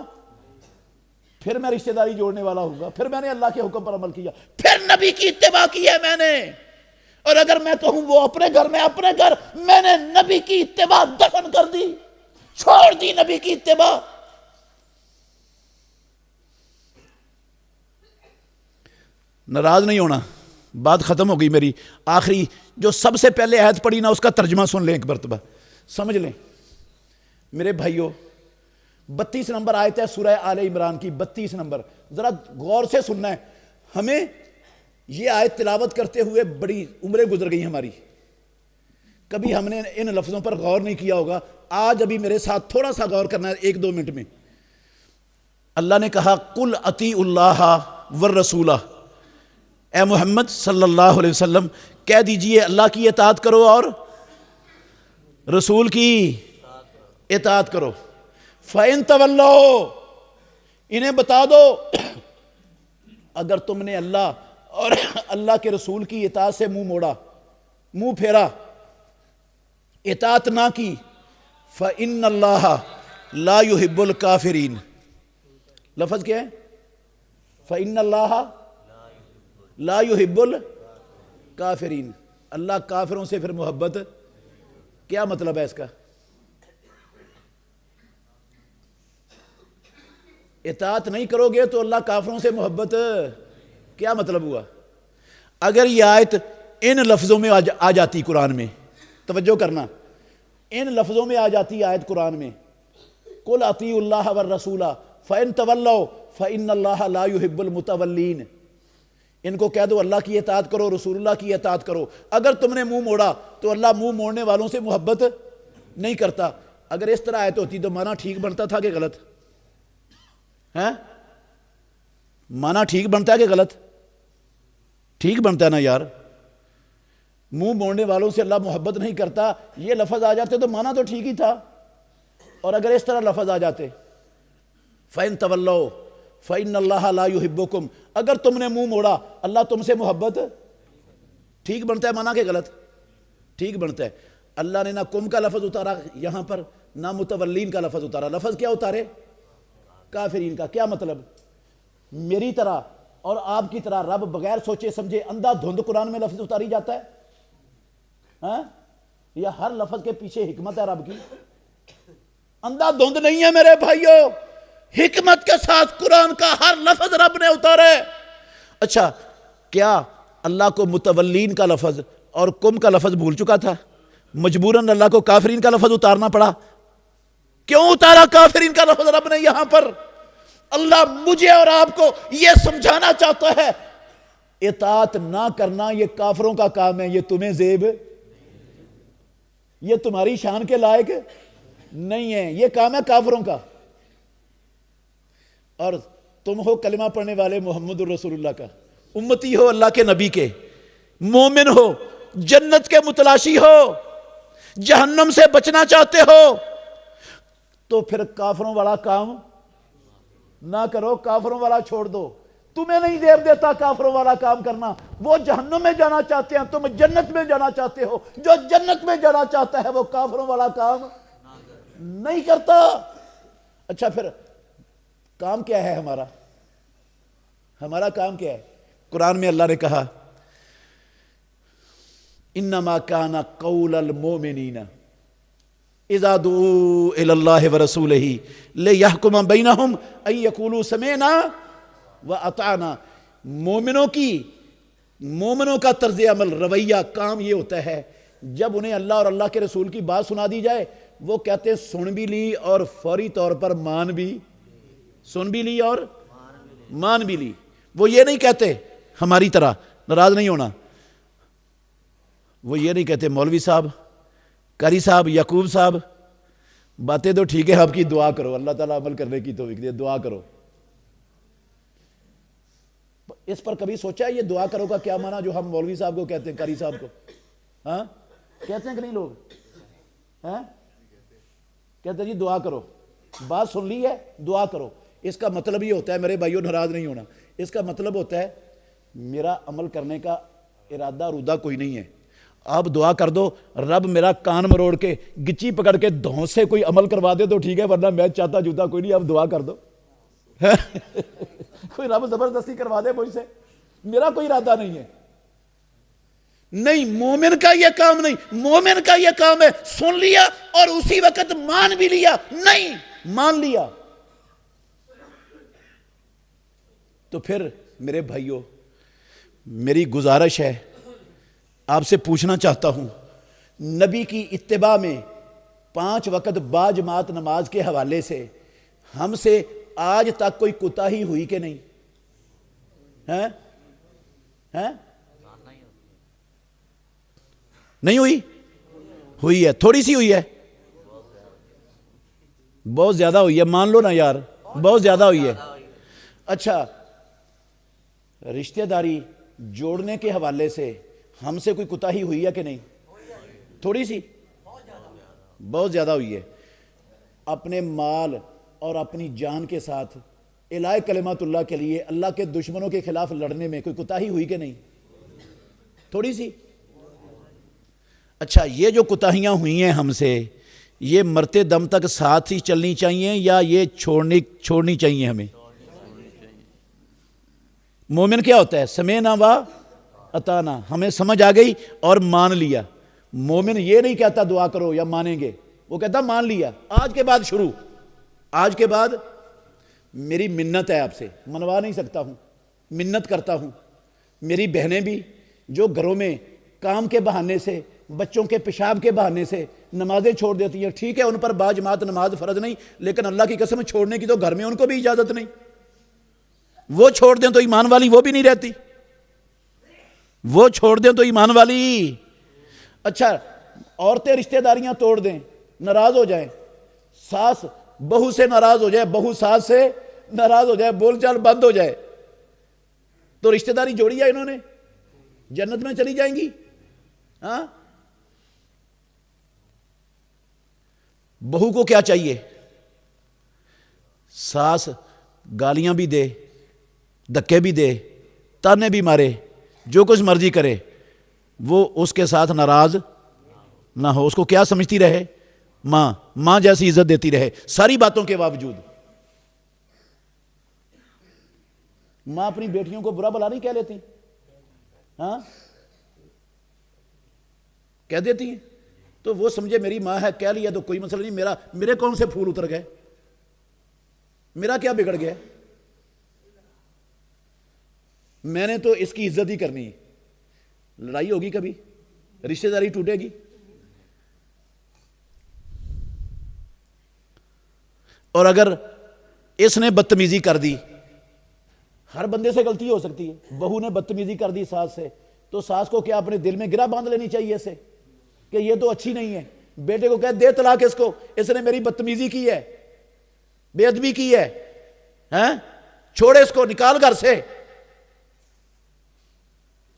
پھر میں رشتہ داری جوڑنے والا ہوگا، پھر میں نے اللہ کے حکم پر عمل کیا، پھر نبی کی اتباع کی ہے میں نے۔ اور اگر میں کہوں وہ اپنے گھر میں اپنے گھر، میں نے نبی کی اتباع دفن کر دی، چھوڑ دی نبی کی اتباع۔ ناراض نہیں ہونا، بات ختم ہو گئی میری۔ آخری جو سب سے پہلے آیت پڑھی نا اس کا ترجمہ سن لیں ایک مرتبہ، سمجھ لیں میرے بھائیو۔ 32 نمبر آیت ہے سورہ آل عمران کی، 32 نمبر، ذرا غور سے سننا ہے۔ ہمیں یہ آیت تلاوت کرتے ہوئے بڑی عمریں گزر گئی ہماری، کبھی ہم نے ان لفظوں پر غور نہیں کیا ہوگا۔ آج ابھی میرے ساتھ تھوڑا سا غور کرنا ہے 1-2 منٹ میں۔ اللہ نے کہا قل اطیعوا اللہ والرسول، اے محمد صلی اللہ علیہ وسلم کہہ دیجئے اللہ کی اطاعت کرو اور رسول کی اطاعت کرو۔ فَإِن تَوَلَّوْا، انہیں بتا دو اگر تم نے اللہ اور اللہ کے رسول کی اطاعت سے منہ موڑا، منہ پھیرا، اطاعت نہ کی، فَإِنَّ اللَّهَ لَا يُحِبُّ الْكَافِرِينَ۔ لفظ کیا ہے؟ فَإِنَّ اللَّهَ لَا يُحِبُّ الْكَافِرِينَ۔ اللہ کافروں سے پھر محبت، کیا مطلب ہے اس کا؟ اطاعت نہیں کرو گے تو اللہ کافروں سے محبت، کیا مطلب ہوا؟ اگر یہ آیت ان لفظوں میں آ جاتی قرآن میں، توجہ کرنا، ان لفظوں میں آ جاتی آیت قرآن میں، قل اطیعوا اللہ والرسول فإن تولوا فإن اللہ لا يحب المتولین، ان کو کہہ دو اللہ کی اطاعت کرو، رسول اللہ کی اطاعت کرو۔ اگر تم نے منہ موڑا تو اللہ منہ موڑنے والوں سے محبت نہیں کرتا۔ اگر اس طرح آیت ہوتی تو معنی ٹھیک بنتا تھا کہ غلط؟ معنی ٹھیک بنتا ہے کہ غلط؟ ٹھیک بنتا ہے نا یار۔ منہ موڑنے والوں سے اللہ محبت نہیں کرتا، یہ لفظ آ جاتے تو معنی تو ٹھیک ہی تھا۔ اور اگر اس طرح لفظ آ جاتے فَإِن تَوَلَّوْا فَإِنَّ اللَّهَ لَا يُحِبُّكُمْ، اگر تم نے منہ موڑا اللہ تم سے محبت، ٹھیک بنتا ہے معنی کہ غلط؟ ٹھیک بنتا ہے۔ اللہ نے نہ کم کا لفظ اتارا یہاں پر، نہ متولین کا لفظ اتارا۔ لفظ کیا اتارے؟ کافرین کا۔ کیا مطلب؟ میری طرح اور آپ کی طرح رب بغیر سوچے سمجھے اندھا دھند قرآن میں لفظ اتاری جاتا ہے؟ ہاں، یا ہر لفظ کے پیچھے حکمت ہے رب کی؟ اندھا دھند نہیں ہے میرے بھائیوں، حکمت کے ساتھ قرآن کا ہر لفظ رب نے اتارا ہے۔ اچھا، کیا اللہ کو متولین کا لفظ اور کم کا لفظ بھول چکا تھا؟ مجبوراً اللہ کو کافرین کا لفظ اتارنا پڑا۔ کیوں اتارا کافرین کا لفظ رب نے یہاں پر؟ اللہ مجھے اور آپ کو یہ سمجھانا چاہتا ہے اطاعت نہ کرنا یہ کافروں کا کام ہے، یہ تمہیں زیب، یہ تمہاری شان کے لائق نہیں ہے، یہ کام ہے کافروں کا۔ اور تم ہو کلمہ پڑھنے والے محمد الرسول اللہ کا، امتی ہو اللہ کے نبی کے، مومن ہو، جنت کے متلاشی ہو، جہنم سے بچنا چاہتے ہو، تو پھر کافروں والا کام نہ کرو، کافروں والا چھوڑ دو۔ تمہیں نہیں زیب دیتا کافروں والا کام کرنا، وہ جہنم میں جانا چاہتے ہیں، تم جنت میں جانا چاہتے ہو، جو جنت میں جانا چاہتا ہے وہ کافروں والا کام نہیں کرتا۔ اچھا، پھر کام کیا ہے ہمارا؟ ہمارا کام کیا ہے؟ قرآن میں اللہ نے کہا انما کان قول المؤمنین اذا دعوا الی اللہ ورسولہ لیحکم بینہم ان یقولوا سمعنا واطعنا۔ مومنوں کا طرز عمل، رویہ، کام یہ ہوتا ہے جب انہیں اللہ اور اللہ کے رسول کی بات سنا دی جائے وہ کہتے ہیں سن بھی لی اور فوری طور پر مان بھی، سن بھی لی اور مان بھی لی۔ وہ یہ نہیں کہتے ہماری طرح، ناراض نہیں ہونا، وہ یہ نہیں کہتے مولوی صاحب، قاری صاحب، یعقوب صاحب باتیں تو ٹھیک ہے، آپ کی دعا کرو، اللہ تعالیٰ عمل کرنے کی توفیق دے، دعا کرو۔ اس پر کبھی سوچا ہے یہ دعا کرو کا کیا معنی جو ہم مولوی صاحب کو کہتے ہیں، قاری صاحب کو؟ ہاں کہتے ہیں کہ نہیں لوگ؟ ہاں کہتے ہیں جی دعا کرو، بات سن لی ہے دعا کرو۔ اس کا مطلب یہ ہوتا ہے میرے بھائیوں، ناراض نہیں ہونا، اس کا مطلب ہوتا ہے میرا عمل کرنے کا ارادہ رودہ کوئی نہیں ہے، آپ دعا کر دو، رب میرا کان مروڑ کے گچی پکڑ کے دھون سے کوئی عمل کروا دے تو ٹھیک ہے، ورنہ میں چاہتا جوتا کوئی نہیں، آپ دعا کر دو۔ کوئی رب زبردستی کروا دے مجھ سے، میرا کوئی ارادہ نہیں ہے۔ نہیں، مومن کا یہ کام نہیں، مومن کا یہ کام ہے سن لیا اور اسی وقت مان بھی لیا، نہیں مان لیا تو پھر میرے بھائیوں میری گزارش ہے، آپ سے پوچھنا چاہتا ہوں، نبی کی اتباع میں 5 وقت باجماعت نماز کے حوالے سے ہم سے آج تک کوئی کوتاہی ہوئی کہ نہیں؟ نہیں ہوئی؟ ہوئی ہے، تھوڑی سی ہوئی ہے، بہت زیادہ ہوئی ہے، مان لو نا یار، بہت زیادہ ہوئی ہے۔ اچھا، رشتہ داری جوڑنے کے حوالے سے ہم سے کوئی کوتاہی ہوئی ہے کہ نہیں؟ تھوڑی سی، بہت زیادہ ہوئی ہے۔ اپنے مال اور اپنی جان کے ساتھ الہ کلمات اللہ کے لیے اللہ کے دشمنوں کے خلاف لڑنے میں کوئی کوتاہی ہوئی کہ نہیں؟ تھوڑی سی۔ اچھا، یہ جو کوتاہیاں ہوئی ہیں ہم سے، یہ مرتے دم تک ساتھ ہی چلنی چاہیے یا یہ چھوڑنی چاہیے ہمیں؟ مومن کیا ہوتا ہے؟ سمعنا و اطعنا، ہمیں سمجھ آ گئی اور مان لیا۔ مومن یہ نہیں کہتا دعا کرو یا مانیں گے، وہ کہتا مان لیا، آج کے بعد شروع، آج کے بعد میری منت ہے آپ سے، منوا نہیں سکتا ہوں، منت کرتا ہوں۔ میری بہنیں بھی جو گھروں میں کام کے بہانے سے، بچوں کے پیشاب کے بہانے سے نمازیں چھوڑ دیتی ہیں، ٹھیک ہے ان پر باجماعت نماز فرض نہیں، لیکن اللہ کی قسم چھوڑنے کی تو گھر میں ان کو بھی اجازت نہیں، وہ چھوڑ دیں تو ایمان والی وہ بھی نہیں رہتی، وہ چھوڑ دیں تو ایمان والی۔ اچھا، عورتیں رشتہ داریاں توڑ دیں، ناراض ہو جائیں، ساس بہو سے ناراض ہو جائے، بہو ساس سے ناراض ہو جائے، بول چال بند ہو جائے، تو رشتہ داری جوڑی ہے انہوں نے، جنت میں چلی جائیں گی؟ ہاں، بہو کو کیا چاہیے؟ ساس گالیاں بھی دے، دھکے بھی دے، تانے بھی مارے، جو کچھ مرضی کرے، وہ اس کے ساتھ ناراض نہ ہو، اس کو کیا سمجھتی رہے؟ ماں جیسی عزت دیتی رہے، ساری باتوں کے باوجود۔ ماں اپنی بیٹیوں کو برا بھلا نہیں کہہ لیتی؟ ہاں کہہ دیتی ہیں؟ تو وہ سمجھے میری ماں ہے، کہہ لیا تو کوئی مسئلہ نہیں، میرے کون سے پھول اتر گئے، میرا کیا بگڑ گیا؟ میں نے تو اس کی عزت ہی کرنی ہے۔ لڑائی ہوگی کبھی، رشتہ داری ٹوٹے گی، اور اگر اس نے بدتمیزی کر دی، ہر بندے سے غلطی ہو سکتی ہے، بہو نے بدتمیزی کر دی ساس سے، تو ساس کو کیا اپنے دل میں گرہ باندھ لینی چاہیے اسے کہ یہ تو اچھی نہیں ہے؟ بیٹے کو کہے دے طلاق اس کو، اس نے میری بدتمیزی کی ہے، بے ادبی کی ہے، ہیں چھوڑے اس کو، نکال گھر سے۔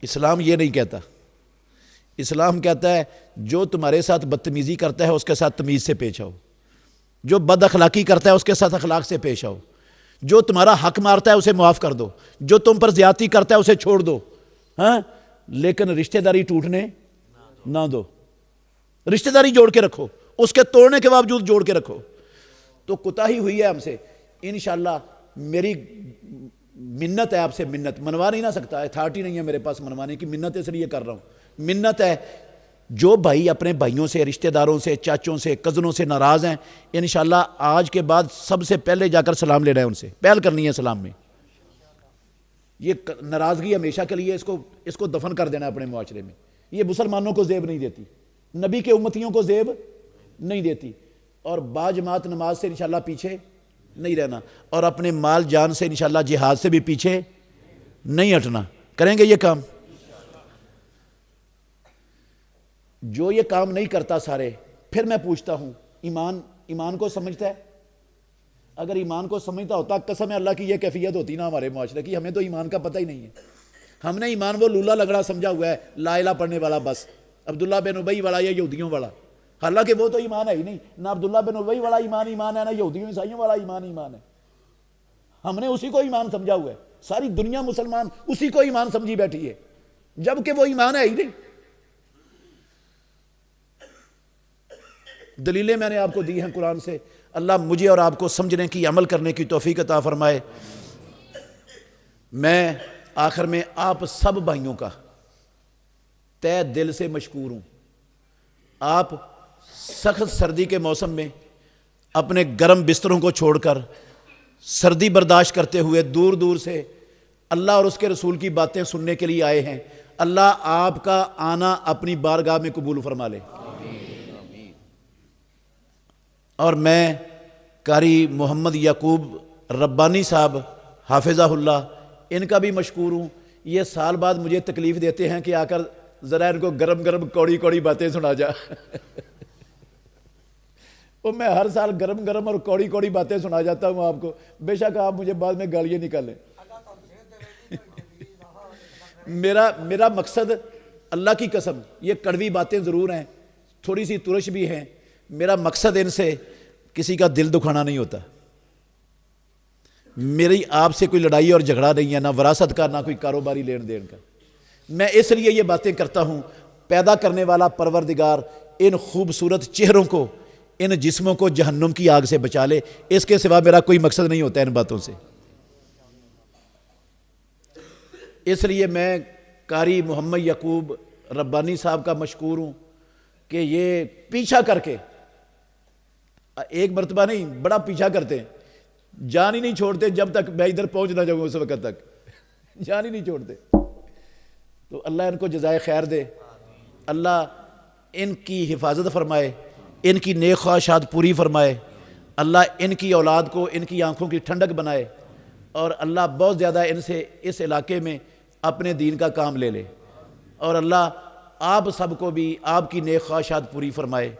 اسلام یہ نہیں کہتا۔ اسلام کہتا ہے جو تمہارے ساتھ بدتمیزی کرتا ہے اس کے ساتھ تمیز سے پیش آؤ، جو بد اخلاقی کرتا ہے اس کے ساتھ اخلاق سے پیش آؤ، جو تمہارا حق مارتا ہے اسے معاف کر دو، جو تم پر زیادتی کرتا ہے اسے چھوڑ دو، ہاں لیکن رشتہ داری ٹوٹنے نہ دو، رشتہ داری جوڑ کے رکھو، اس کے توڑنے کے باوجود جوڑ کے رکھو۔ تو کوتاہی ہوئی ہے ہم سے، انشاءاللہ میری منت ہے آپ سے، منت منوا نہیں نہ سکتا، اتھارٹی نہیں ہے میرے پاس منوانے کی، منت اس لیے کر رہا ہوں، منت ہے جو بھائی اپنے بھائیوں سے، رشتہ داروں سے، چاچوں سے، کزنوں سے ناراض ہیں، انشاءاللہ آج کے بعد سب سے پہلے جا کر سلام لینا ہے، ان سے پہل کرنی ہے سلام میں۔ یہ ناراضگی ہمیشہ کے لیے اس کو دفن کر دینا اپنے معاشرے میں، یہ مسلمانوں کو زیب نہیں دیتی، نبی کے امتیوں کو زیب نہیں دیتی، اور باجماعت نماز سے انشاءاللہ پیچھے نہیں رہنا، اور اپنے مال جان سے انشاءاللہ جہاد سے بھی پیچھے نہیں ہٹنا۔ کریں گے یہ کام؟ جو یہ کام نہیں کرتا سارے، پھر میں پوچھتا ہوں ایمان کو سمجھتا ہے؟ اگر ایمان کو سمجھتا ہوتا، قسم ہے اللہ کی یہ کیفیت ہوتی نا ہمارے معاشرے کی، ہمیں تو ایمان کا پتہ ہی نہیں ہے، ہم نے ایمان وہ لولا لگڑا سمجھا ہوا ہے، لا الہ پڑھنے والا بس، عبداللہ بن ابی والا یا یہودیوں والا، حالانکہ وہ تو ایمان ہے ہی نہیں، نہ عبداللہ بن ابی والا ایمان ہے، نہ یہودیوں عیسائیوں والا ایمان ہے، ہم نے اسی کو ایمان سمجھا ہوا ہے، ساری دنیا مسلمان اسی کو ایمان سمجھی بیٹھی ہے، جبکہ وہ ایمان ہے ہی نہیں۔ دلیلیں میں نے آپ کو دی ہیں قرآن سے، اللہ مجھے اور آپ کو سمجھنے کی، عمل کرنے کی توفیق عطا فرمائے۔ میں آخر میں آپ سب بھائیوں کا تہ دل سے مشکور ہوں۔ آپ سخت سردی کے موسم میں اپنے گرم بستروں کو چھوڑ کر سردی برداشت کرتے ہوئے دور دور سے اللہ اور اس کے رسول کی باتیں سننے کے لیے آئے ہیں، اللہ آپ کا آنا اپنی بارگاہ میں قبول فرما لے۔ اور میں قاری محمد یعقوب ربانی صاحب حافظہ اللہ، ان کا بھی مشکور ہوں، یہ سال بعد مجھے تکلیف دیتے ہیں کہ آ کر ذرا ان کو گرم گرم کوڑی کوڑی باتیں سنا جا۔ وہ میں ہر سال گرم گرم اور کوڑی کوڑی باتیں سنا جاتا ہوں آپ کو، بے شک آپ مجھے بعد میں گالیاں نکالیں۔ میرا مقصد، اللہ کی قسم یہ کڑوی باتیں ضرور ہیں، تھوڑی سی ترش بھی ہیں، میرا مقصد ان سے کسی کا دل دکھانا نہیں ہوتا، میری آپ سے کوئی لڑائی اور جھگڑا نہیں ہے، نہ وراثت کا، نہ کوئی کاروباری لین دین کا۔ میں اس لیے یہ باتیں کرتا ہوں، پیدا کرنے والا پروردگار ان خوبصورت چہروں کو، ان جسموں کو جہنم کی آگ سے بچا لے، اس کے سوا میرا کوئی مقصد نہیں ہوتا ان باتوں سے۔ اس لیے میں قاری محمد یعقوب ربانی صاحب کا مشکور ہوں کہ یہ پیچھا کر کے، ایک مرتبہ نہیں بڑا پیچھا کرتے ہیں، جان ہی نہیں چھوڑتے جب تک میں ادھر پہنچ نہ جاؤں، اس وقت تک جان ہی نہیں چھوڑتے۔ تو اللہ ان کو جزائے خیر دے، اللہ ان کی حفاظت فرمائے، ان کی نیک خواہشات پوری فرمائے، اللہ ان کی اولاد کو ان کی آنکھوں کی ٹھنڈک بنائے، اور اللہ بہت زیادہ ان سے اس علاقے میں اپنے دین کا کام لے لے، اور اللہ آپ سب کو بھی آپ کی نیک خواہشات پوری فرمائے،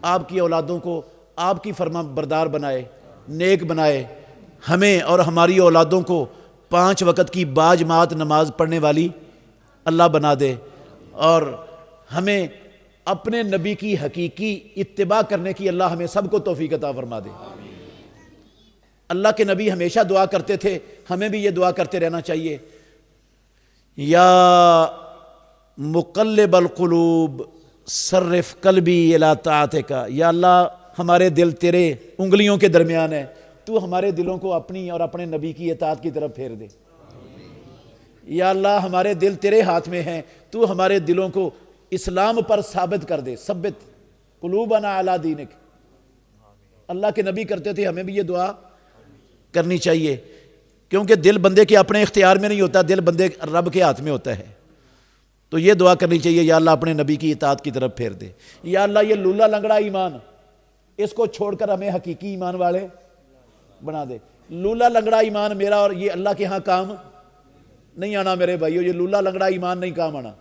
آپ کی اولادوں کو آپ کی فرما بردار بنائے، نیک بنائے، ہمیں اور ہماری اولادوں کو 5 وقت کی باجماعت نماز پڑھنے والی اللہ بنا دے، اور ہمیں اپنے نبی کی حقیقی اتباع کرنے کی اللہ ہمیں سب کو توفیق عطا فرما دے۔ اللہ کے نبی ہمیشہ دعا کرتے تھے، ہمیں بھی یہ دعا کرتے رہنا چاہیے، یا مقلب القلوب صرف قلبی الی طاعتک، یا اللہ ہمارے دل تیرے انگلیوں کے درمیان ہے، تو ہمارے دلوں کو اپنی اور اپنے نبی کی اطاعت کی طرف پھیر دے۔ یا اللہ ہمارے دل تیرے ہاتھ میں ہیں، تو ہمارے دلوں کو اسلام پر ثابت کر دے، ثبت قلوبنا علی دینک۔ اللہ کے نبی کرتے تھے، ہمیں بھی یہ دعا کرنی چاہیے، کیونکہ دل بندے کے اپنے اختیار میں نہیں ہوتا، دل بندے رب کے ہاتھ میں ہوتا ہے۔ تو یہ دعا کرنی چاہیے، یا اللہ اپنے نبی کی اطاعت کی طرف پھیر دے۔ یا اللہ یہ لولا لنگڑا ایمان، اس کو چھوڑ کر ہمیں حقیقی ایمان والے بنا دے۔ لولا لنگڑا ایمان میرا اور یہ اللہ کے ہاں کام نہیں آنا میرے بھائیو، یہ لولا لنگڑا ایمان نہیں کام آنا،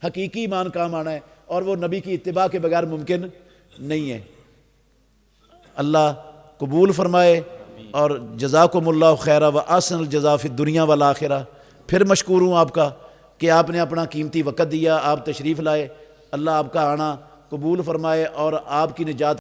حقیقی ایمان کام آنا ہے، اور وہ نبی کی اتباع کے بغیر ممکن نہیں ہے۔ اللہ قبول فرمائے، اور جزاکم اللہ خیرہ و احسن الجزاء فی الدنیا والآخرہ۔ پھر مشکور ہوں آپ کا کہ آپ نے اپنا قیمتی وقت دیا، آپ تشریف لائے، اللہ آپ کا آنا قبول فرمائے اور آپ کی نجات